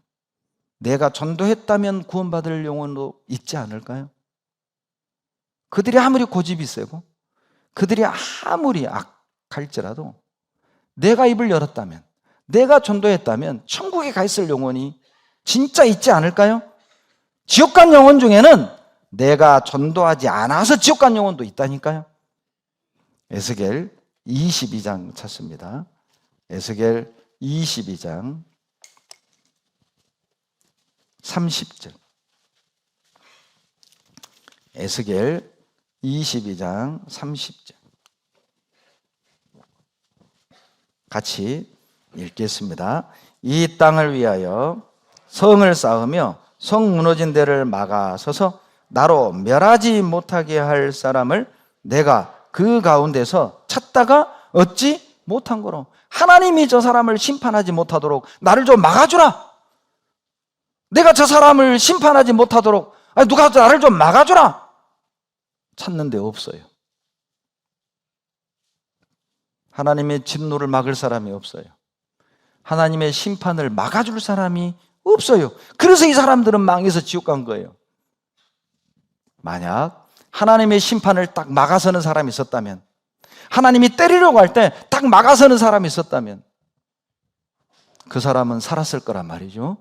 내가 전도했다면 구원받을 영혼도 있지 않을까요? 그들이 아무리 고집이 세고 그들이 아무리 악할지라도 내가 입을 열었다면, 내가 전도했다면 천국에 가 있을 영혼이 진짜 있지 않을까요? 지옥 간 영혼 중에는 내가 전도하지 않아서 지옥 간 영혼도 있다니까요. 에스겔 22장 찾습니다. 에스겔 22장 30절. 에스겔 22장 30절. 같이 읽겠습니다. 이 땅을 위하여 성을 쌓으며 성 무너진 데를 막아서서 나로 멸하지 못하게 할 사람을 내가 그 가운데서 찾다가 얻지 못한 거로, 하나님이 저 사람을 심판하지 못하도록 나를 좀 막아주라. 내가 저 사람을 심판하지 못하도록 누가 나를 좀 막아주라. 찾는데 없어요. 하나님의 진노를 막을 사람이 없어요. 하나님의 심판을 막아줄 사람이 없어요. 그래서 이 사람들은 망해서 지옥 간 거예요. 만약 하나님의 심판을 딱 막아서는 사람이 있었다면, 하나님이 때리려고 할 때 딱 막아서는 사람이 있었다면 그 사람은 살았을 거란 말이죠.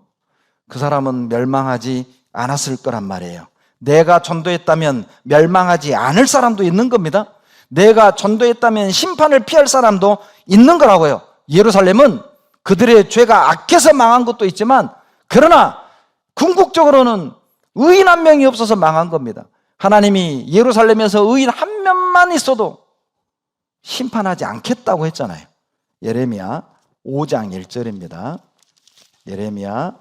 그 사람은 멸망하지 않았을 거란 말이에요. 내가 전도했다면 멸망하지 않을 사람도 있는 겁니다. 내가 전도했다면 심판을 피할 사람도 있는 거라고요. 예루살렘은 그들의 죄가 악해서 망한 것도 있지만, 그러나 궁극적으로는 의인 한 명이 없어서 망한 겁니다. 하나님이 예루살렘에서 의인 한 명만 있어도 심판하지 않겠다고 했잖아요. 예레미야 5장 1절입니다. 예레미야,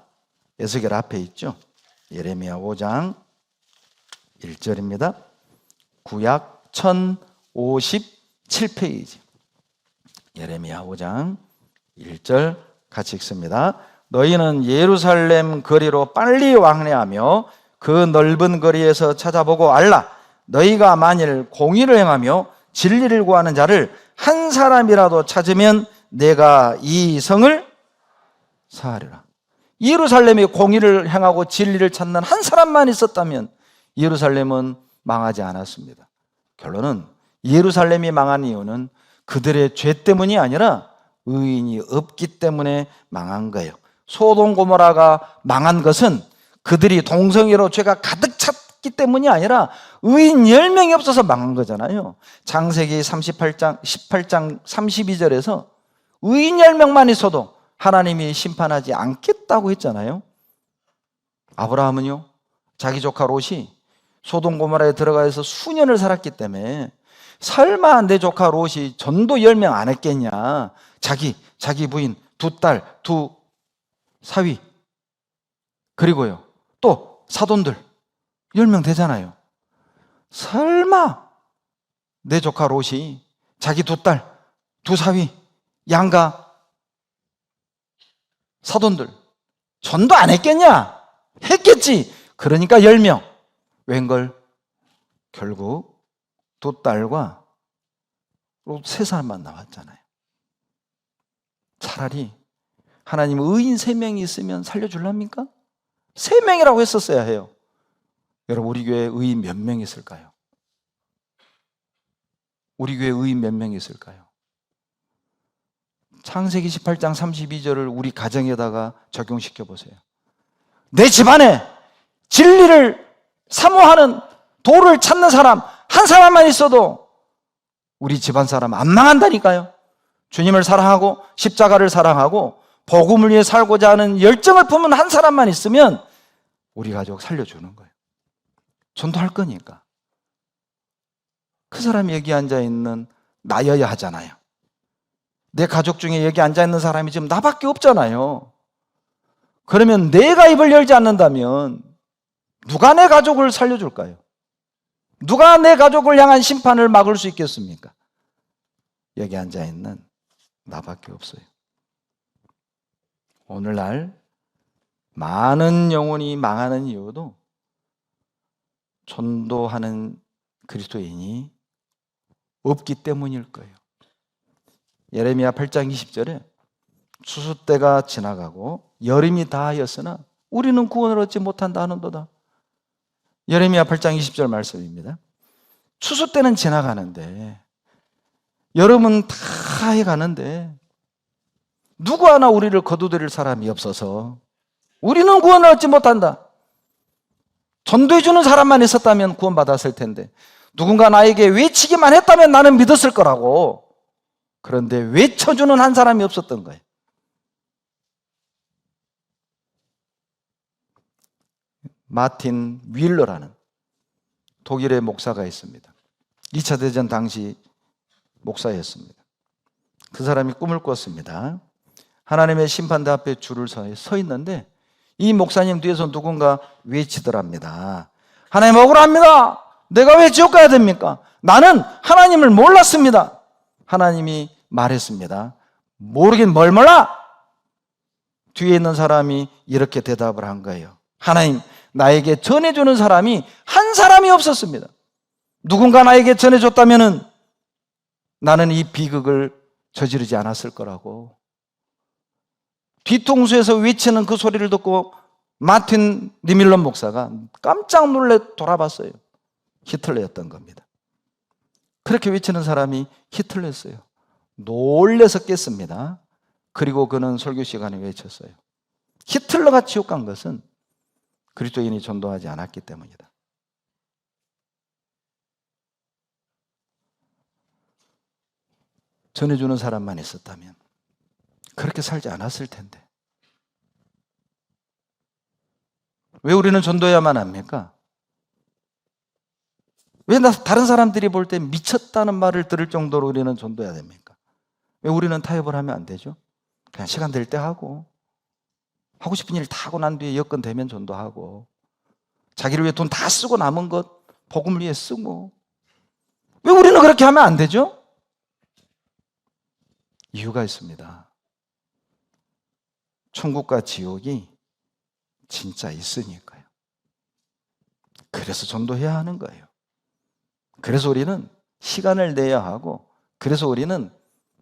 에스겔 앞에 있죠. 예레미야 5장 1절입니다. 구약 1057페이지. 예레미야 5장 1절 같이 읽습니다. 너희는 예루살렘 거리로 빨리 왕래하며 그 넓은 거리에서 찾아보고 알라. 너희가 만일 공의를 행하며 진리를 구하는 자를 한 사람이라도 찾으면 내가 이 성을 사하리라. 예루살렘이 공의를 행하고 진리를 찾는 한 사람만 있었다면 예루살렘은 망하지 않았습니다. 결론은 예루살렘이 망한 이유는 그들의 죄 때문이 아니라 의인이 없기 때문에 망한 거예요. 소돔 고모라가 망한 것은 그들이 동성애로 죄가 가득 찼기 때문이 아니라 의인 10명이 없어서 망한 거잖아요. 창세기 18장 32절에서 의인 10명만 있어도 하나님이 심판하지 않겠다고 했잖아요. 아브라함은요, 자기 조카 롯이 소돔 고모라에 들어가서 수년을 살았기 때문에 설마 내 조카 롯이 전도 10명 안 했겠냐. 자기 부인, 2딸, 2 사위, 그리고요 또 사돈들 10명 되잖아요. 설마 내 조카 롯이 자기 2딸, 2 사위, 양가, 사돈들 전도 안 했겠냐? 했겠지. 그러니까 10명. 웬걸? 결국 2딸과 롯 3사람만 나왔잖아요. 차라리 하나님 의인 3명이 있으면 살려줄랍니까? 3명이라고 했었어야 해요. 여러분, 우리 교회에 의인 몇 명 있을까요? 우리 교회에 의인 몇 명 있을까요? 창세기 18장 32절을 우리 가정에다가 적용시켜 보세요. 내 집안에 진리를 사모하는, 도를 찾는 사람 한 사람만 있어도 우리 집안 사람 안 망한다니까요. 주님을 사랑하고 십자가를 사랑하고 복음을 위해 살고자 하는 열정을 품은 한 사람만 있으면 우리 가족 살려주는 거예요. 전도할 거니까. 그 사람이 여기 앉아있는 나여야 하잖아요. 내 가족 중에 여기 앉아있는 사람이 지금 나밖에 없잖아요. 그러면 내가 입을 열지 않는다면 누가 내 가족을 살려줄까요? 누가 내 가족을 향한 심판을 막을 수 있겠습니까? 여기 앉아있는 나밖에 없어요. 오늘날 많은 영혼이 망하는 이유도 전도하는 그리스도인이 없기 때문일 거예요. 예레미야 8장 20절에 추수 때가 지나가고 여름이 다하였으나 우리는 구원을 얻지 못한다 하는도다. 예레미야 8장 20절 말씀입니다. 추수 때는 지나가는데 여름은 다 해가는데 누구 하나 우리를 거두드릴 사람이 없어서 우리는 구원을 얻지 못한다. 전도해주는 사람만 있었다면 구원받았을 텐데 누군가 나에게 외치기만 했다면 나는 믿었을 거라고. 그런데 외쳐주는 한 사람이 없었던 거예요. 마틴 윌러라는 독일의 목사가 있습니다. 2차 대전 당시 목사였습니다. 그 사람이 꿈을 꿨습니다. 하나님의 심판대 앞에 줄을 서 있는데 이 목사님 뒤에서 누군가 외치더랍니다. 하나님 억울합니다. 내가 왜 지옥 가야 됩니까? 나는 하나님을 몰랐습니다. 하나님이 말했습니다. 모르긴 뭘 몰라? 뒤에 있는 사람이 이렇게 대답을 한 거예요. 하나님, 나에게 전해주는 사람이 한 사람이 없었습니다. 누군가 나에게 전해줬다면 나는 이 비극을 저지르지 않았을 거라고. 뒤통수에서 외치는 그 소리를 듣고 마틴 니밀런 목사가 깜짝 놀래 돌아봤어요. 히틀러였던 겁니다. 그렇게 외치는 사람이 히틀러였어요. 놀래서 깼습니다. 그리고 그는 설교 시간에 외쳤어요. 히틀러가 지옥 간 것은 그리스도인이 전도하지 않았기 때문이다. 전해주는 사람만 있었다면 그렇게 살지 않았을 텐데. 왜 우리는 전도해야만 합니까? 왜 다른 사람들이 볼 때 미쳤다는 말을 들을 정도로 우리는 전도해야 됩니까? 왜 우리는 타협을 하면 안 되죠? 그냥 시간 될 때 하고 싶은 일 다 하고 난 뒤에 여건 되면 전도하고 자기를 위해 돈 다 쓰고 남은 것 복음을 위해 쓰고 왜 우리는 그렇게 하면 안 되죠? 이유가 있습니다. 천국과 지옥이 진짜 있으니까요. 그래서 전도해야 하는 거예요. 그래서 우리는 시간을 내야 하고 그래서 우리는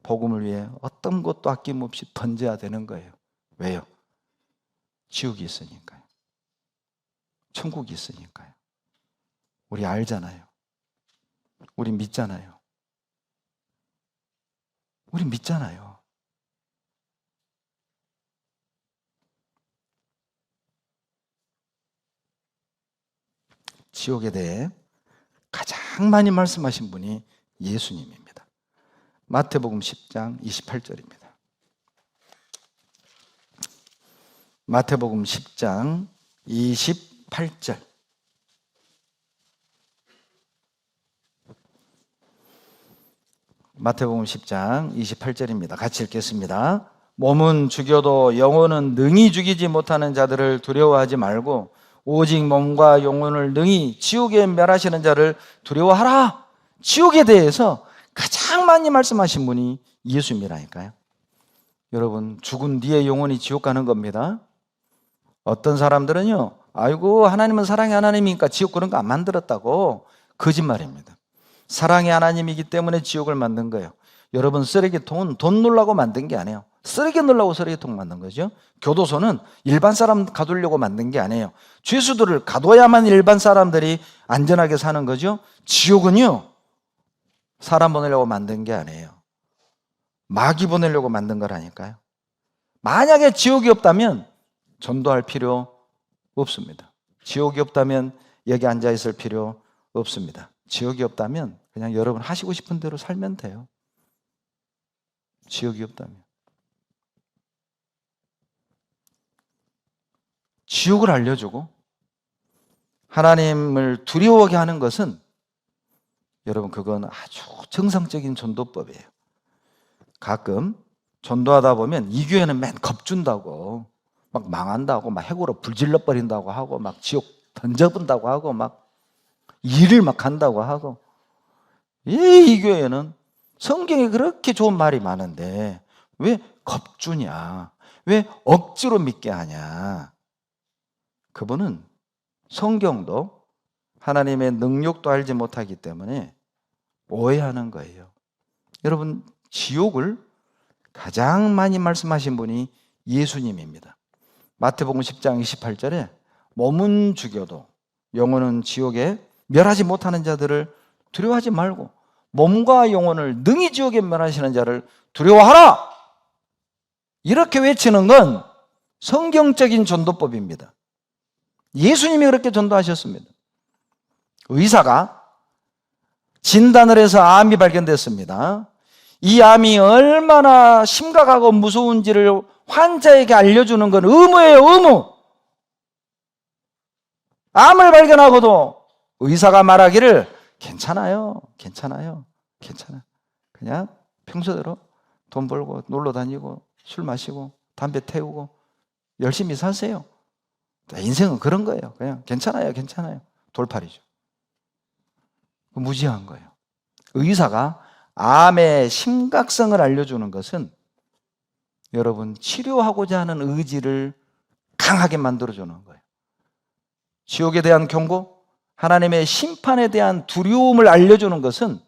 복음을 위해 어떤 것도 아낌없이 던져야 되는 거예요. 왜요? 지옥이 있으니까요. 천국이 있으니까요. 우리 알잖아요. 우리 믿잖아요. 우리 믿잖아요. 지옥에 대해 가장 많이 말씀하신 분이 예수님입니다. 마태복음 10장 28절입니다. 마태복음 10장 28절. 마태복음 10장 28절입니다. 같이 읽겠습니다. 몸은 죽여도 영혼은 능히 죽이지 못하는 자들을 두려워하지 말고 오직 몸과 영혼을 능히 지옥에 멸하시는 자를 두려워하라. 지옥에 대해서 가장 많이 말씀하신 분이 예수님이라니까요. 여러분, 죽은 뒤에 영혼이 지옥 가는 겁니다. 어떤 사람들은요, 아이고 하나님은 사랑의 하나님이니까 지옥 그런 거 안 만들었다고. 거짓말입니다. 사랑의 하나님이기 때문에 지옥을 만든 거예요. 여러분, 쓰레기통은 돈 넣으려고 만든 게 아니에요. 쓰레기 넣으려고 쓰레기통 만든 거죠. 교도소는 일반 사람 가두려고 만든 게 아니에요. 죄수들을 가둬야만 일반 사람들이 안전하게 사는 거죠. 지옥은요, 사람 보내려고 만든 게 아니에요. 마귀 보내려고 만든 거라니까요. 만약에 지옥이 없다면 전도할 필요 없습니다. 지옥이 없다면 여기 앉아 있을 필요 없습니다. 지옥이 없다면 그냥 여러분 하시고 싶은 대로 살면 돼요. 지옥이 없다면. 지옥을 알려주고 하나님을 두려워하게 하는 것은 여러분 그건 아주 정상적인 전도법이에요. 가끔 전도하다 보면 이 교회는 맨 겁준다고 막 망한다고 막 해고로 불질러 버린다고 하고 막 지옥 던져본다고 하고 막 일을 막 한다고 하고. 이 교회는 성경에 그렇게 좋은 말이 많은데 왜 겁주냐? 왜 억지로 믿게 하냐? 그분은 성경도 하나님의 능력도 알지 못하기 때문에 오해하는 거예요. 여러분, 지옥을 가장 많이 말씀하신 분이 예수님입니다. 마태복음 10장 28절에 몸은 죽여도 영혼은 지옥에 멸하지 못하는 자들을 두려워하지 말고 몸과 영혼을 능히 지옥에 멸하시는 자를 두려워하라! 이렇게 외치는 건 성경적인 전도법입니다. 예수님이 그렇게 전도하셨습니다. 의사가 진단을 해서 암이 발견됐습니다. 이 암이 얼마나 심각하고 무서운지를 환자에게 알려주는 건 의무예요, 의무. 암을 발견하고도 의사가 말하기를 괜찮아요. 그냥 평소대로 돈 벌고 놀러 다니고 술 마시고 담배 태우고 열심히 사세요. 인생은 그런 거예요. 그냥 괜찮아요. 돌팔이죠. 무지한 거예요. 의사가 암의 심각성을 알려주는 것은 여러분 치료하고자 하는 의지를 강하게 만들어주는 거예요. 지옥에 대한 경고, 하나님의 심판에 대한 두려움을 알려주는 것은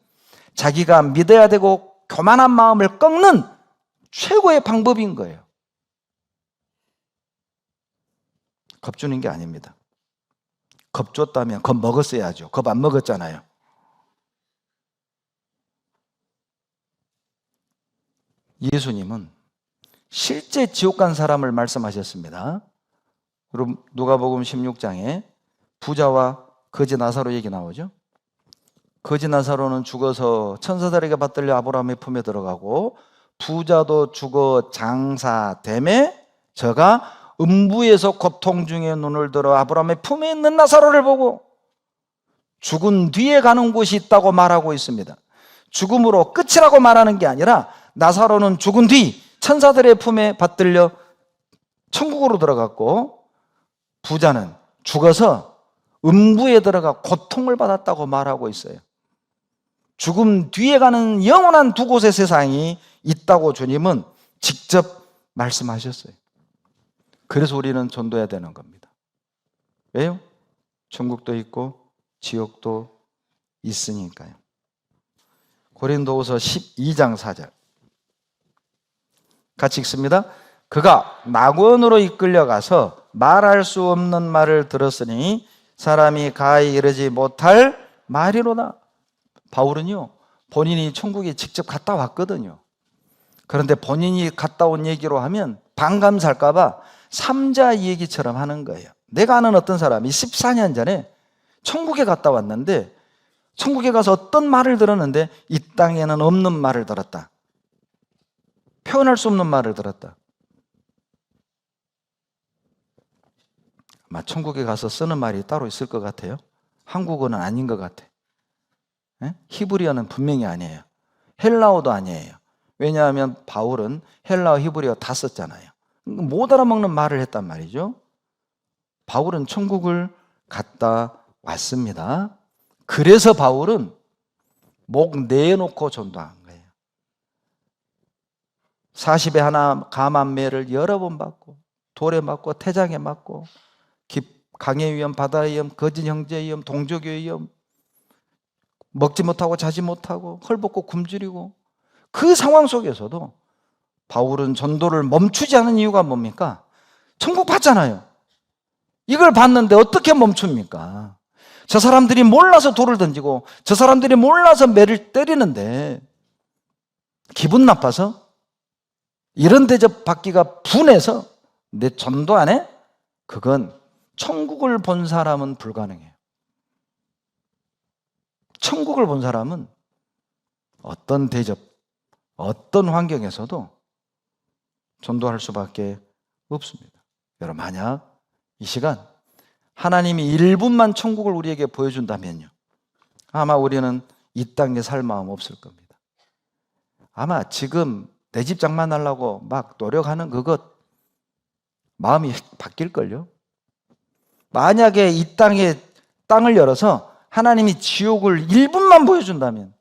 자기가 믿어야 되고 교만한 마음을 꺾는 최고의 방법인 거예요. 겁주는 게 아닙니다. 겁 줬다면 겁 먹었어야죠. 겁 안 먹었잖아요. 예수님은 실제 지옥 간 사람을 말씀하셨습니다. 그럼 누가복음 16장에 부자와 거지 나사로 얘기 나오죠. 거지 나사로는 죽어서 천사들에게 받들려 아브라함의 품에 들어가고 부자도 죽어 장사됨에 저가 음부에서 고통 중에 눈을 들어 아브라함의 품에 있는 나사로를 보고 죽은 뒤에 가는 곳이 있다고 말하고 있습니다. 죽음으로 끝이라고 말하는 게 아니라 나사로는 죽은 뒤 천사들의 품에 받들려 천국으로 들어갔고 부자는 죽어서 음부에 들어가 고통을 받았다고 말하고 있어요. 죽음 뒤에 가는 영원한 두 곳의 세상이 있다고 주님은 직접 말씀하셨어요. 그래서 우리는 전도해야 되는 겁니다. 왜요? 천국도 있고 지옥도 있으니까요. 고린도후서 12장 4절 같이 읽습니다. 그가 낙원으로 이끌려가서 말할 수 없는 말을 들었으니 사람이 가히 이르지 못할 말이로다. 바울은요, 본인이 천국에 직접 갔다 왔거든요. 그런데 본인이 갔다 온 얘기로 하면 반감 살까 봐 삼자 얘기처럼 하는 거예요. 내가 아는 어떤 사람이 14년 전에 천국에 갔다 왔는데 천국에 가서 어떤 말을 들었는데 이 땅에는 없는 말을 들었다. 표현할 수 없는 말을 들었다. 아마 천국에 가서 쓰는 말이 따로 있을 것 같아요. 한국어는 아닌 것 같아. 히브리어는 분명히 아니에요. 헬라어도 아니에요. 왜냐하면 바울은 헬라어, 히브리어 다 썼잖아요. 못 알아먹는 말을 했단 말이죠. 바울은 천국을 갔다 왔습니다. 그래서 바울은 목 내놓고 전도한 거예요. 40에 하나 감암매를 여러 번 받고 돌에 맞고 태장에 맞고 강의 위험, 바다의 위험, 거짓 형제의 위험, 동족의 위험, 먹지 못하고 자지 못하고 헐벗고 굶주리고 그 상황 속에서도 바울은 전도를 멈추지 않은 이유가 뭡니까? 천국 봤잖아요. 이걸 봤는데 어떻게 멈춥니까? 저 사람들이 몰라서 돌을 던지고 저 사람들이 몰라서 매를 때리는데 기분 나빠서 이런 대접 받기가 분해서 내 전도 안 해? 그건 천국을 본 사람은 불가능해요. 천국을 본 사람은 어떤 대접, 어떤 환경에서도 전도할 수밖에 없습니다. 여러분, 만약 이 시간 하나님이 1분만 천국을 우리에게 보여준다면요, 아마 우리는 이 땅에 살 마음 없을 겁니다. 아마 지금 내 집 장만하려고 막 노력하는 그것 마음이 바뀔걸요. 만약에 이 땅에 땅을 열어서 하나님이 지옥을 1분만 보여준다면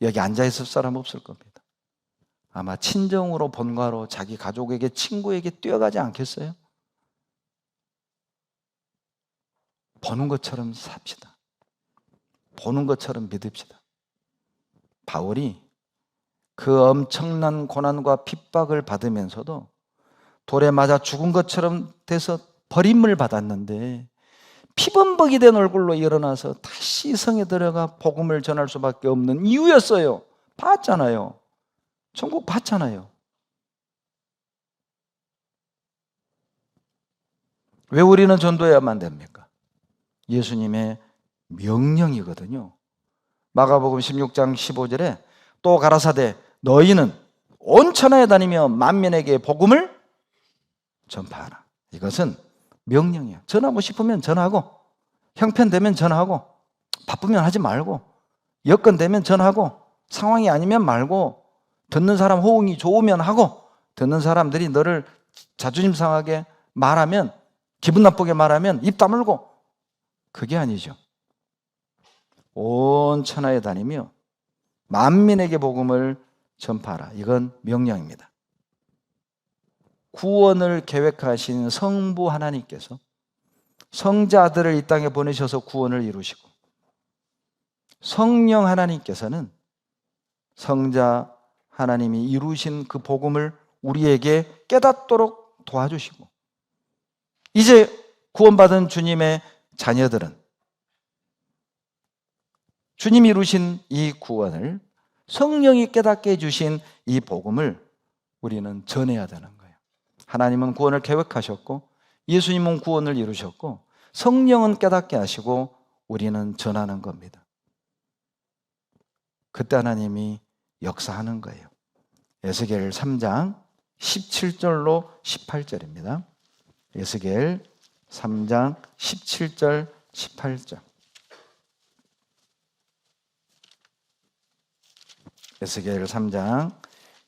여기 앉아있을 사람 없을 겁니다. 아마 친정으로 본가로 자기 가족에게 친구에게 뛰어가지 않겠어요? 보는 것처럼 삽시다. 보는 것처럼 믿읍시다. 바울이 그 엄청난 고난과 핍박을 받으면서도 돌에 맞아 죽은 것처럼 돼서 버림을 받았는데 피범벅이 된 얼굴로 일어나서 다시 성에 들어가 복음을 전할 수밖에 없는 이유였어요. 봤잖아요. 천국 봤잖아요. 왜 우리는 전도해야만 됩니까? 예수님의 명령이거든요. 마가복음 16장 15절에 또 가라사대 너희는 온 천하에 다니며 만민에게 복음을 전파하라. 이것은 명령이에요. 전하고 싶으면 전하고, 형편되면 전하고, 바쁘면 하지 말고, 여건되면 전하고, 상황이 아니면 말고, 듣는 사람 호응이 좋으면 하고, 듣는 사람들이 너를 자존심 상하게 말하면, 기분 나쁘게 말하면 입 다물고, 그게 아니죠. 온 천하에 다니며 만민에게 복음을 전파하라. 이건 명령입니다. 구원을 계획하신 성부 하나님께서 성자들을 이 땅에 보내셔서 구원을 이루시고, 성령 하나님께서는 성자 하나님이 이루신 그 복음을 우리에게 깨닫도록 도와주시고, 이제 구원받은 주님의 자녀들은 주님이 이루신 이 구원을, 성령이 깨닫게 해주신 이 복음을 우리는 전해야 되는 거예요. 하나님은 구원을 계획하셨고, 예수님은 구원을 이루셨고, 성령은 깨닫게 하시고 우리는 전하는 겁니다. 그때 하나님이 역사하는 거예요. 에스겔 3장 17절로 18절입니다. 에스겔 3장 17절 18절. 에스겔 3장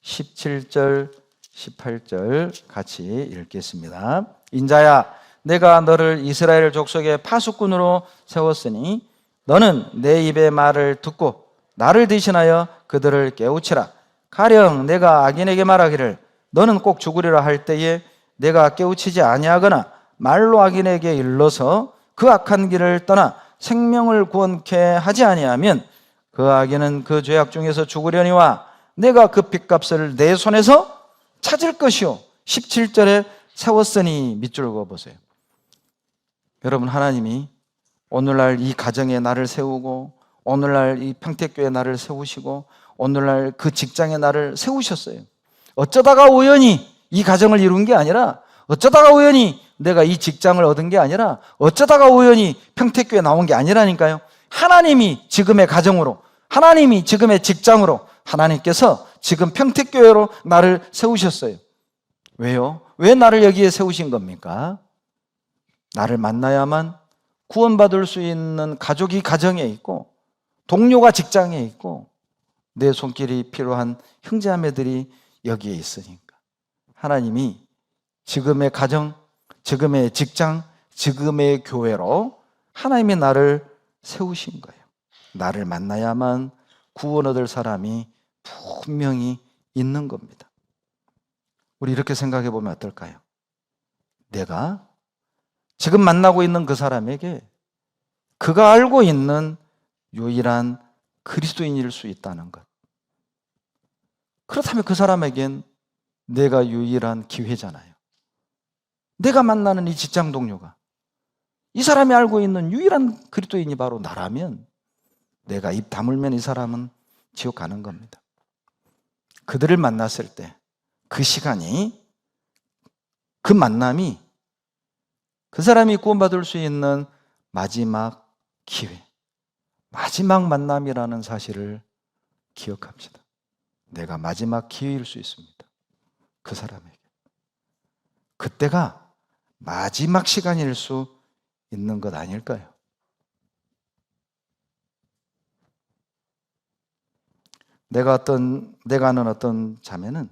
17절 18절 같이 읽겠습니다. 인자야, 내가 너를 이스라엘 족속의 파수꾼으로 세웠으니 너는 내 입의 말을 듣고 나를 대신하여 그들을 깨우치라. 가령 내가 악인에게 말하기를 너는 꼭 죽으리라 할 때에 내가 깨우치지 아니하거나 말로 악인에게 일러서 그 악한 길을 떠나 생명을 구원케 하지 아니하면 그 악인은 그 죄악 중에서 죽으려니와 내가 그 빚값을 내 손에서 찾을 것이요. 17절에 세웠으니 밑줄 그어보세요. 여러분, 하나님이 오늘날 이 가정에 나를 세우고, 오늘날 이 평택교회 나를 세우시고, 오늘날 그 직장에 나를 세우셨어요. 어쩌다가 우연히 이 가정을 이룬 게 아니라, 어쩌다가 우연히 내가 이 직장을 얻은 게 아니라, 어쩌다가 우연히 평택교회 나온 게 아니라니까요. 하나님이 지금의 가정으로, 하나님이 지금의 직장으로, 하나님께서 지금 평택교회로 나를 세우셨어요. 왜요? 왜 나를 여기에 세우신 겁니까? 나를 만나야만 구원받을 수 있는 가족이 가정에 있고, 동료가 직장에 있고, 내 손길이 필요한 형제자매들이 여기에 있으니까 하나님이 지금의 가정, 지금의 직장, 지금의 교회로 하나님이 나를 세우신 거예요. 나를 만나야만 구원 얻을 사람이 분명히 있는 겁니다. 우리 이렇게 생각해 보면 어떨까요? 내가 지금 만나고 있는 그 사람에게 그가 알고 있는 유일한 그리스도인일 수 있다는 것. 그렇다면 그 사람에겐 내가 유일한 기회잖아요. 내가 만나는 이 직장 동료가 이 사람이 알고 있는 유일한 그리스도인이 바로 나라면, 내가 입 다물면 이 사람은 지옥 가는 겁니다. 그들을 만났을 때 그 시간이, 그 만남이 그 사람이 구원받을 수 있는 마지막 기회, 마지막 만남이라는 사실을 기억합시다. 내가 마지막 기회일 수 있습니다. 그 사람에게. 그때가 마지막 시간일 수 있는 것 아닐까요? 내가 아는 어떤 자매는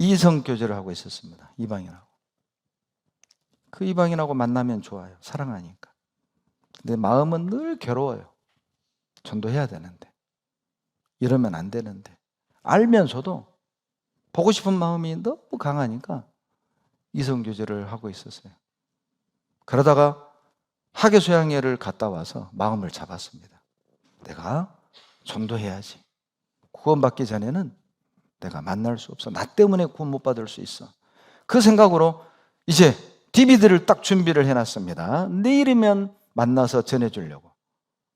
이성교제를 하고 있었습니다. 이방인하고. 그 이방인하고 만나면 좋아요. 사랑하니까. 근데 마음은 늘 괴로워요. 전도해야 되는데, 이러면 안 되는데, 알면서도 보고 싶은 마음이 너무 강하니까 이성교제를 하고 있었어요. 그러다가 학예수양회를 갔다 와서 마음을 잡았습니다. 내가 전도해야지. 구원받기 전에는 내가 만날 수 없어. 나 때문에 구원 못 받을 수 있어. 그 생각으로 이제 DVD를 딱 준비를 해놨습니다. 내일이면 만나서 전해주려고.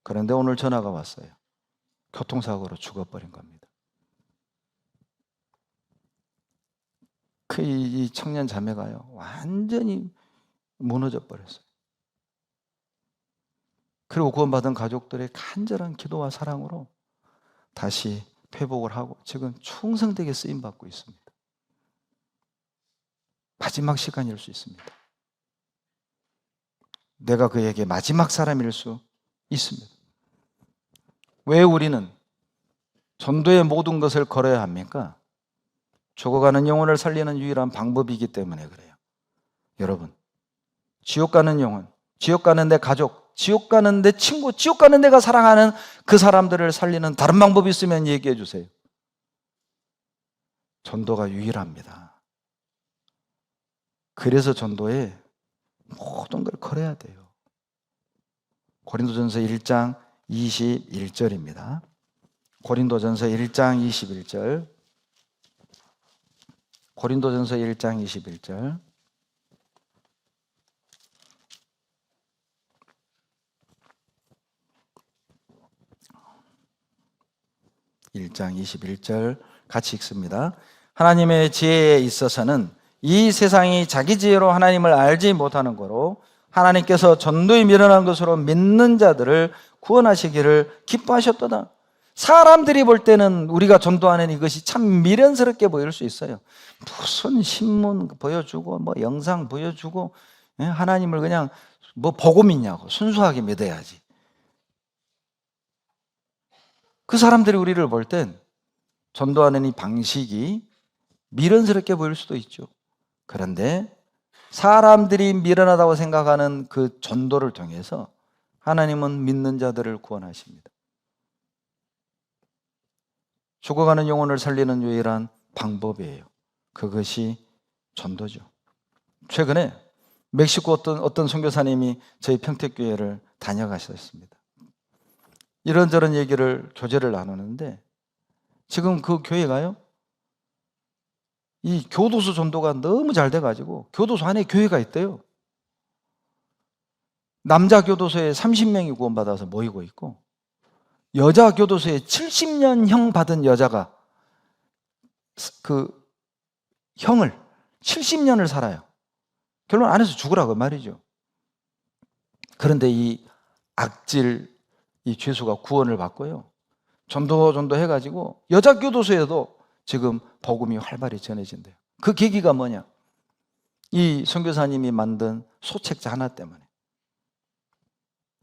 그런데 오늘 전화가 왔어요. 교통사고로 죽어버린 겁니다. 이 청년 자매가요, 완전히 무너져 버렸어요. 그리고 구원받은 가족들의 간절한 기도와 사랑으로 다시 회복을 하고 지금 충성되게 쓰임받고 있습니다. 마지막 시간일 수 있습니다. 내가 그에게 마지막 사람일 수 있습니다. 왜 우리는 전도의 모든 것을 걸어야 합니까? 죽어가는 영혼을 살리는 유일한 방법이기 때문에 그래요. 여러분, 지옥 가는 영혼, 지옥 가는 내 가족, 지옥 가는 내 친구, 지옥 가는 내가 사랑하는 그 사람들을 살리는 다른 방법이 있으면 얘기해 주세요. 전도가 유일합니다. 그래서 전도에 모든 걸 걸어야 돼요. 고린도전서 1장 21절입니다. 고린도전서 1장 21절. 고린도전서 1장 21절. (1장 21절) 같이 읽습니다. 하나님의 지혜에 있어서는 이 세상이 자기 지혜로 하나님을 알지 못하는 거로 하나님께서 전도에 미련한 것으로 믿는 자들을 구원하시기를 기뻐하셨도다. 사람들이 볼 때는 우리가 전도하는 이것이 참 미련스럽게 보일 수 있어요. 무슨 신문 보여주고 뭐 영상 보여주고 하나님을 그냥 뭐 보고 믿냐고, 순수하게 믿어야지. 그 사람들이 우리를 볼 땐 전도하는 이 방식이 미련스럽게 보일 수도 있죠. 그런데 사람들이 미련하다고 생각하는 그 전도를 통해서 하나님은 믿는 자들을 구원하십니다. 죽어가는 영혼을 살리는 유일한 방법이에요. 그것이 전도죠. 최근에 멕시코 어떤 선교사님이 저희 평택교회를 다녀가셨습니다. 이런저런 얘기를, 교제를 나누는데 지금 그 교회가요, 이 교도소 전도가 너무 잘 돼가지고 교도소 안에 교회가 있대요. 남자 교도소에 30명이 구원받아서 모이고 있고, 여자 교도소에 70년형 받은 여자가 그 형을 70년을 살아요. 결론 안에서 죽으라고 말이죠. 그런데 이 악질 이 죄수가 구원을 받고요, 전도 해가지고 여자 교도소에도 지금 복음이 활발히 전해진대요. 그 계기가 뭐냐? 이 선교사님이 만든 소책자 하나 때문에.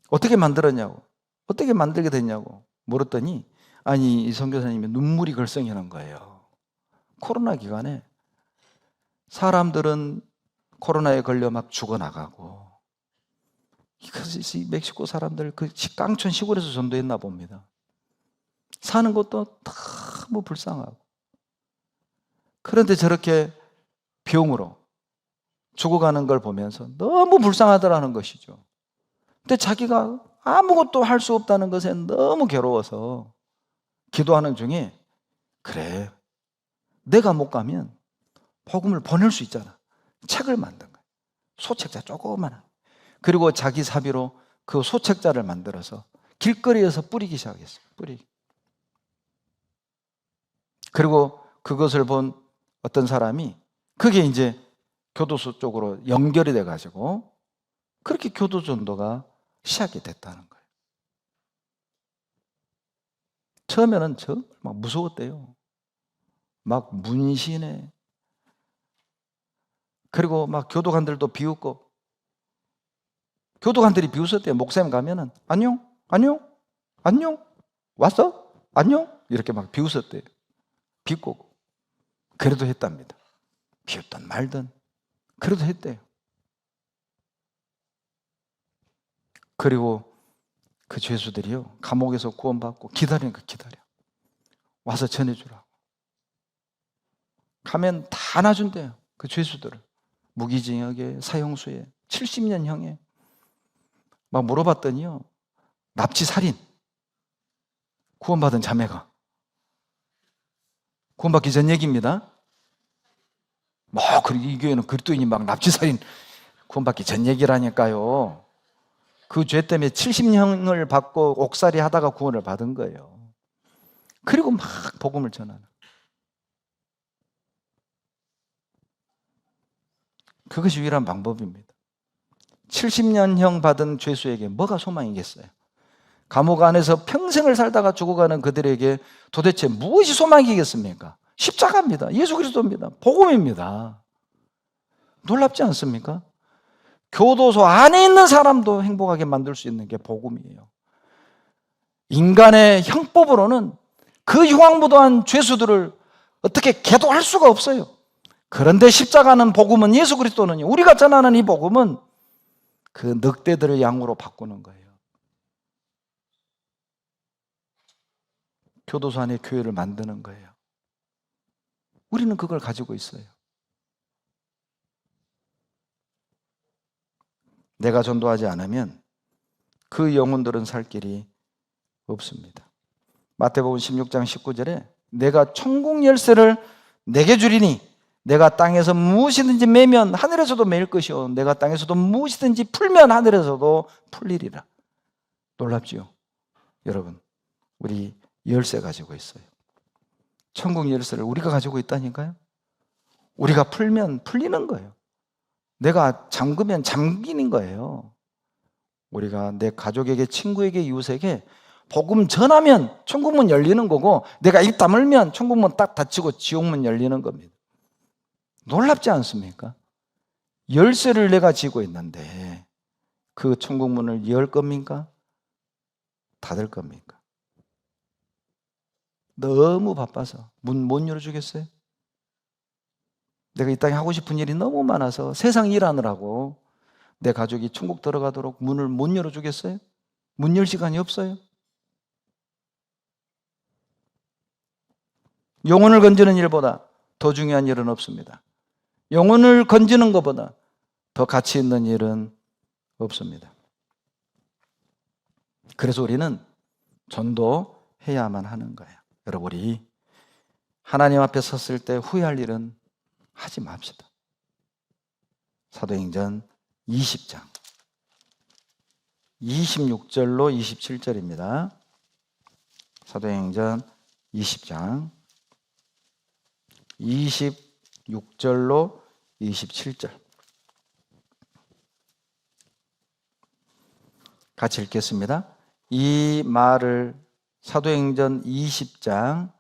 어떻게 만들었냐고, 어떻게 만들게 됐냐고 물었더니, 아니 이 선교사님이 눈물이 글썽이는 거예요. 코로나 기간에 사람들은 코로나에 걸려 막 죽어나가고, 이 멕시코 사람들 그 깡촌 시골에서 전도했나 봅니다. 사는 것도 너무 불쌍하고, 그런데 저렇게 병으로 죽어가는 걸 보면서 너무 불쌍하더라는 것이죠. 근데 자기가 아무것도 할 수 없다는 것에 너무 괴로워서 기도하는 중에, 그래, 내가 못 가면 복음을 보낼 수 있잖아. 책을 만든 거예요. 소책자 조그마한. 그리고 자기 사비로 그 소책자를 만들어서 길거리에서 뿌리기 시작했어요. 뿌리기. 그리고 그것을 본 어떤 사람이, 그게 이제 교도소 쪽으로 연결이 돼가지고 그렇게 교도 전도가 시작이 됐다는 거예요. 처음에는 정말 막 무서웠대요. 막 문신해. 그리고 막 교도관들도 비웃고, 교도관들이 비웃었대요. 목사님 가면은 안녕, 안녕, 안녕, 왔어? 안녕? 이렇게 막 비웃었대요. 비꼬고. 그래도 했답니다. 비웃든 말든 그래도 했대요. 그리고 그 죄수들이요, 감옥에서 구원받고 기다리는 거 기다려. 와서 전해주라고. 가면 다 안아준대요. 그 죄수들을. 무기징역에, 사형수에, 70년형에. 막 물어봤더니요, 납치살인. 구원받은 자매가. 구원받기 전 얘기입니다. 이 교회는 그리스도인이 막 납치살인 구원받기 전 얘기라니까요. 그 죄 때문에 70형을 받고 옥살이 하다가 구원을 받은 거예요. 그리고 막 복음을 전하는. 그것이 유일한 방법입니다. 70년형 받은 죄수에게 뭐가 소망이겠어요? 감옥 안에서 평생을 살다가 죽어가는 그들에게 도대체 무엇이 소망이겠습니까? 십자가입니다. 예수 그리스도입니다. 복음입니다. 놀랍지 않습니까? 교도소 안에 있는 사람도 행복하게 만들 수 있는 게 복음이에요. 인간의 형법으로는 그 흉악무도한 죄수들을 어떻게 계도할 수가 없어요. 그런데 십자가는, 복음은, 예수 그리스도는요, 우리가 전하는 이 복음은 그 늑대들을 양으로 바꾸는 거예요. 교도소 안에 교회를 만드는 거예요. 우리는 그걸 가지고 있어요. 내가 전도하지 않으면 그 영혼들은 살 길이 없습니다. 마태복음 16장 19절에 내가 천국 열쇠를 내게 주리니 내가 땅에서 무엇이든지 매면 하늘에서도 매일 것이요 내가 땅에서도 무엇이든지 풀면 하늘에서도 풀리리라. 놀랍지요? 여러분, 우리 열쇠 가지고 있어요. 천국 열쇠를 우리가 가지고 있다니까요. 우리가 풀면 풀리는 거예요. 내가 잠그면 잠기는 거예요. 우리가 내 가족에게, 친구에게, 이웃에게 복음 전하면 천국문 열리는 거고, 내가 입 다물면 천국문 딱 닫히고 지옥문 열리는 겁니다. 놀랍지 않습니까? 열쇠를 내가 쥐고 있는데 그 천국문을 열 겁니까? 닫을 겁니까? 너무 바빠서 문 못 열어주겠어요? 내가 이 땅에 하고 싶은 일이 너무 많아서 세상 일하느라고 내 가족이 천국 들어가도록 문을 못 열어주겠어요? 문 열 시간이 없어요? 영혼을 건지는 일보다 더 중요한 일은 없습니다. 영혼을 건지는 것보다 더 가치 있는 일은 없습니다. 그래서 우리는 전도해야만 하는 거예요. 여러분, 우리 하나님 앞에 섰을 때 후회할 일은 하지 맙시다. 사도행전 20장 26절로 27절입니다. 사도행전 20장 26절로 27절 같이 읽겠습니다. 이 말을 사도행전 20장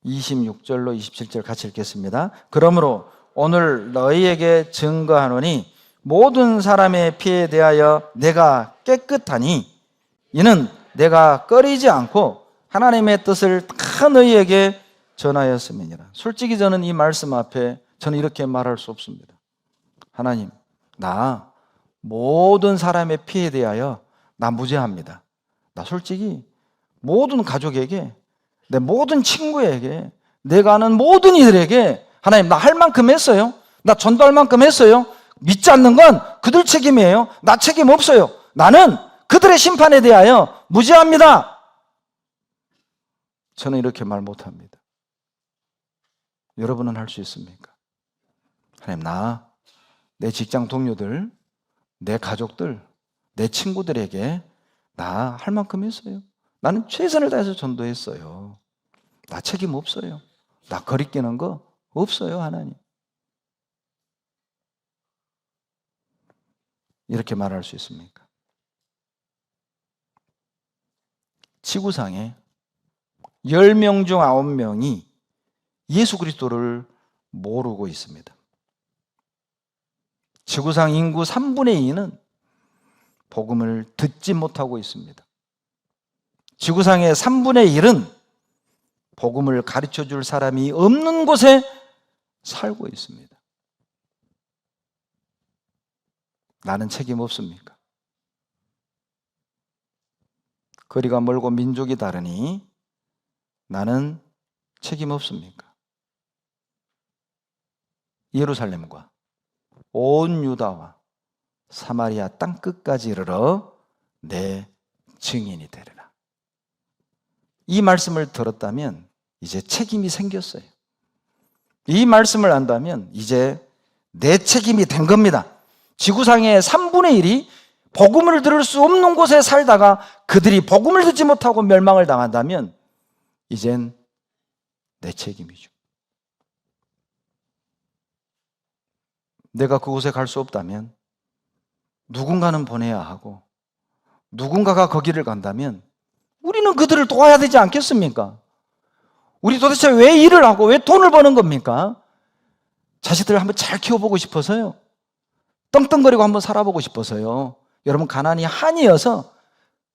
26절로 27절 같이 읽겠습니다. 그러므로 오늘 너희에게 증거하노니 모든 사람의 피에 대하여 내가 깨끗하니 이는 내가 꺼리지 않고 하나님의 뜻을 다 너희에게 전하였음이니라. 솔직히 저는 이 말씀 앞에 저는 이렇게 말할 수 없습니다. 하나님, 나 모든 사람의 피에 대하여 나 무죄합니다. 나 솔직히 모든 가족에게, 내 모든 친구에게, 내가 아는 모든 이들에게 하나님, 나 할 만큼 했어요. 나 전도할 만큼 했어요. 믿지 않는 건 그들 책임이에요. 나 책임 없어요. 나는 그들의 심판에 대하여 무죄합니다. 저는 이렇게 말 못합니다. 여러분은 할 수 있습니까? 하나님, 나, 내 직장 동료들, 내 가족들, 내 친구들에게 나 할 만큼 했어요. 나는 최선을 다해서 전도했어요. 나 책임 없어요. 나 거리끼는 거 없어요, 하나님. 이렇게 말할 수 있습니까? 지구상에 10명 중 9명이 예수 그리스도를 모르고 있습니다. 지구상 인구 3분의 2는 복음을 듣지 못하고 있습니다. 지구상의 3분의 1은 복음을 가르쳐 줄 사람이 없는 곳에 살고 있습니다. 나는 책임 없습니까? 거리가 멀고 민족이 다르니 나는 책임 없습니까? 예루살렘과 온 유다와 사마리아 땅 끝까지 이르러 내 증인이 되리라. 이 말씀을 들었다면 이제 책임이 생겼어요. 이 말씀을 안다면 이제 내 책임이 된 겁니다. 지구상의 3분의 1이 복음을 들을 수 없는 곳에 살다가 그들이 복음을 듣지 못하고 멸망을 당한다면 이젠 내 책임이죠. 내가 그곳에 갈 수 없다면 누군가는 보내야 하고 누군가가 거기를 간다면 우리는 그들을 도와야 되지 않겠습니까? 우리 도대체 왜 일을 하고 왜 돈을 버는 겁니까? 자식들을 한번 잘 키워보고 싶어서요. 떵떵거리고 한번 살아보고 싶어서요. 여러분, 가난이 한이어서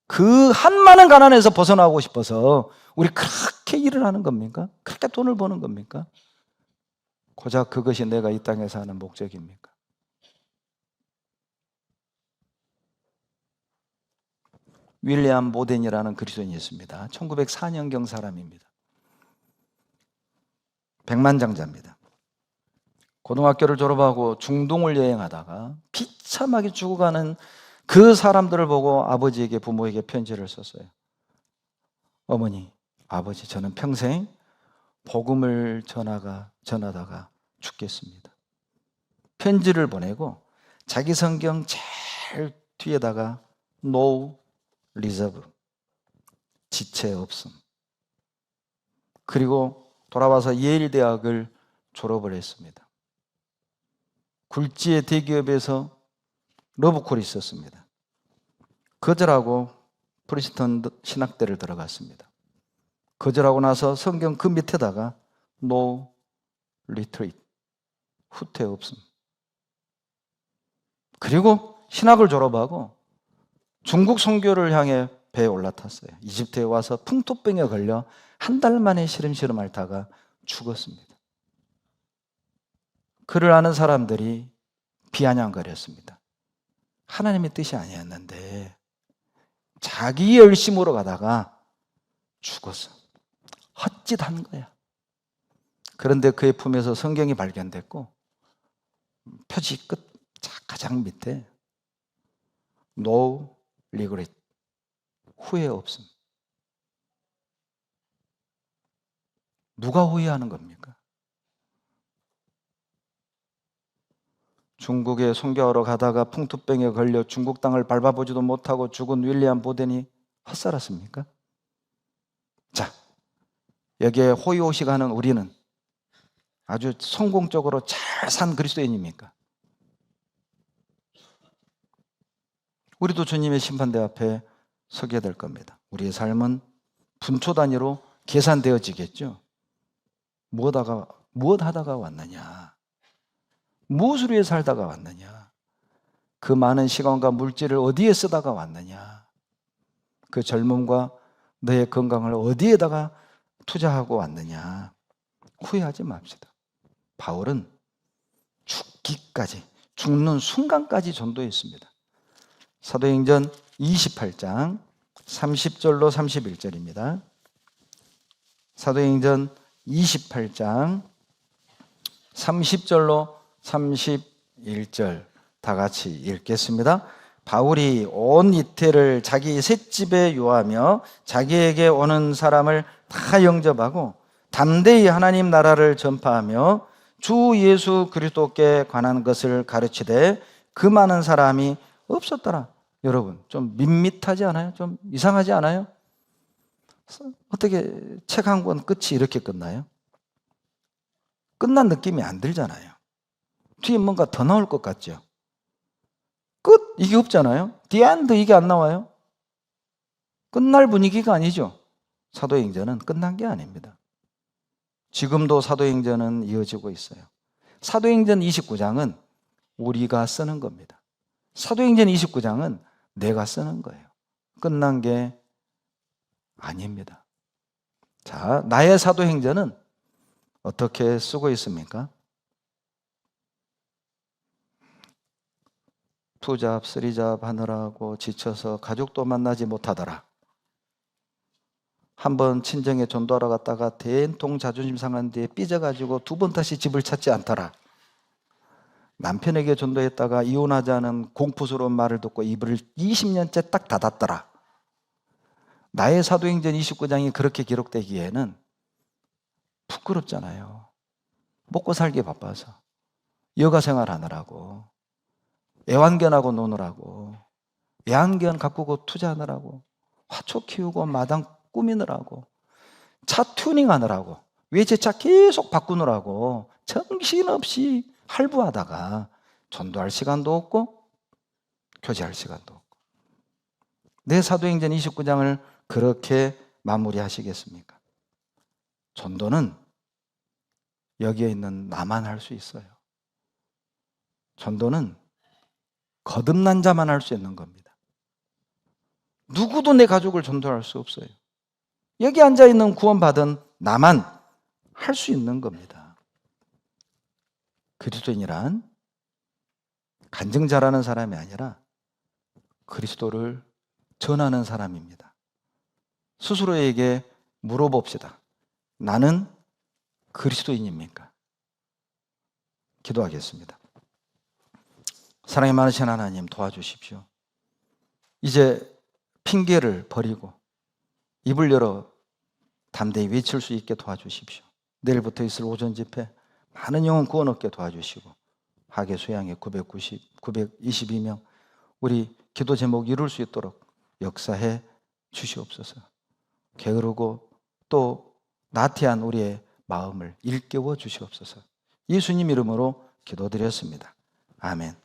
그 한많은 가난에서 벗어나고 싶어서 우리 그렇게 일을 하는 겁니까? 그렇게 돈을 버는 겁니까? 고작 그것이 내가 이 땅에서 하는 목적입니까? 윌리엄 모덴이라는 그리스도인이 있습니다. 1904년경 사람입니다. 백만장자입니다. 고등학교를 졸업하고 중동을 여행하다가 비참하게 죽어가는 그 사람들을 보고 아버지에게, 부모에게 편지를 썼어요. 어머니, 아버지, 저는 평생 복음을 전하다가 죽겠습니다. 편지를 보내고 자기 성경 제일 뒤에다가 No reserve, 지체 없음. 그리고 돌아와서 예일 대학을 졸업을 했습니다. 굴지의 대기업에서 러브콜이 있었습니다. 거절하고 프리스턴 신학대를 들어갔습니다. 거절하고 나서 성경 그 밑에다가 No retreat, 후퇴 없음. 그리고 신학을 졸업하고 중국 선교를 향해 배에 올라탔어요. 이집트에 와서 풍토병에 걸려 한 달 만에 시름시름 앓다가 죽었습니다. 그를 아는 사람들이 비아냥거렸습니다. 하나님의 뜻이 아니었는데 자기 열심으로 가다가 죽었어. 헛짓한 거야. 그런데 그의 품에서 성경이 발견됐고 표지 끝 가장 밑에 No regret, 후회 없음. 누가 후회하는 겁니까? 중국에 선교하러 가다가 풍토병에 걸려 중국 땅을 밟아보지도 못하고 죽은 윌리엄 보덴이 헛살았습니까? 자, 여기에 호의호식하는 우리는 아주 성공적으로 잘 산 그리스도인입니까? 우리도 주님의 심판대 앞에 서게 될 겁니다. 우리의 삶은 분초 단위로 계산되어지겠죠. 무엇 하다가 왔느냐? 무엇을 위해 살다가 왔느냐? 그 많은 시간과 물질을 어디에 쓰다가 왔느냐? 그 젊음과 너의 건강을 어디에다가 투자하고 왔느냐? 후회하지 맙시다. 바울은 죽기까지, 죽는 순간까지 전도했습니다. 사도행전 28장 30절로 31절입니다. 사도행전 28장 30절로 31절 다 같이 읽겠습니다. 바울이 온 이태를 자기 셋집에 유하며 자기에게 오는 사람을 다 영접하고 담대히 하나님 나라를 전파하며 주 예수 그리스도께 관한 것을 가르치되 그 많은 사람이 없었더라. 여러분, 좀 밋밋하지 않아요? 좀 이상하지 않아요? 어떻게 책 한 권 끝이 이렇게 끝나요? 끝난 느낌이 안 들잖아요. 뒤에 뭔가 더 나올 것 같죠? 끝! 이게 없잖아요? The end 이게 안 나와요? 끝날 분위기가 아니죠. 사도행전은 끝난 게 아닙니다. 지금도 사도행전은 이어지고 있어요. 사도행전 29장은 우리가 쓰는 겁니다. 사도행전 29장은 내가 쓰는 거예요. 끝난 게 아닙니다. 자, 나의 사도행전은 어떻게 쓰고 있습니까? 2잡, 3잡 하느라고 지쳐서 가족도 만나지 못하더라. 한번 친정에 전도하러 갔다가 된통 자존심 상한 뒤에 삐져가지고 두 번 다시 집을 찾지 않더라. 남편에게 전도했다가 이혼하자는 공포스러운 말을 듣고 입을 20년째 딱 닫았더라. 나의 사도행전 29장이 그렇게 기록되기에는 부끄럽잖아요. 먹고 살기 바빠서 여가 생활하느라고, 애완견하고 노느라고, 애완견 가꾸고 투자하느라고, 화초 키우고 마당 꾸미느라고, 차 튜닝하느라고, 외제차 계속 바꾸느라고 정신없이 할부하다가 전도할 시간도 없고 교제할 시간도 없고. 내 사도행전 29장을 그렇게 마무리하시겠습니까? 전도는 여기에 있는 나만 할 수 있어요. 전도는 거듭난 자만 할 수 있는 겁니다. 누구도 내 가족을 전도할 수 없어요. 여기 앉아있는 구원받은 나만 할 수 있는 겁니다. 그리스도인이란 간증자라는 사람이 아니라 그리스도를 전하는 사람입니다. 스스로에게 물어봅시다. 나는 그리스도인입니까? 기도하겠습니다. 사랑이 많으신 하나님, 도와주십시오. 이제 핑계를 버리고 입을 열어 담대히 외칠 수 있게 도와주십시오. 내일부터 있을 오전 집회 많은 영혼 구원 얻게 도와주시고 하계 수양회 922명 우리 기도 제목 이룰 수 있도록 역사해 주시옵소서. 게으르고 또 나태한 우리의 마음을 일깨워 주시옵소서. 예수님 이름으로 기도드렸습니다. 아멘.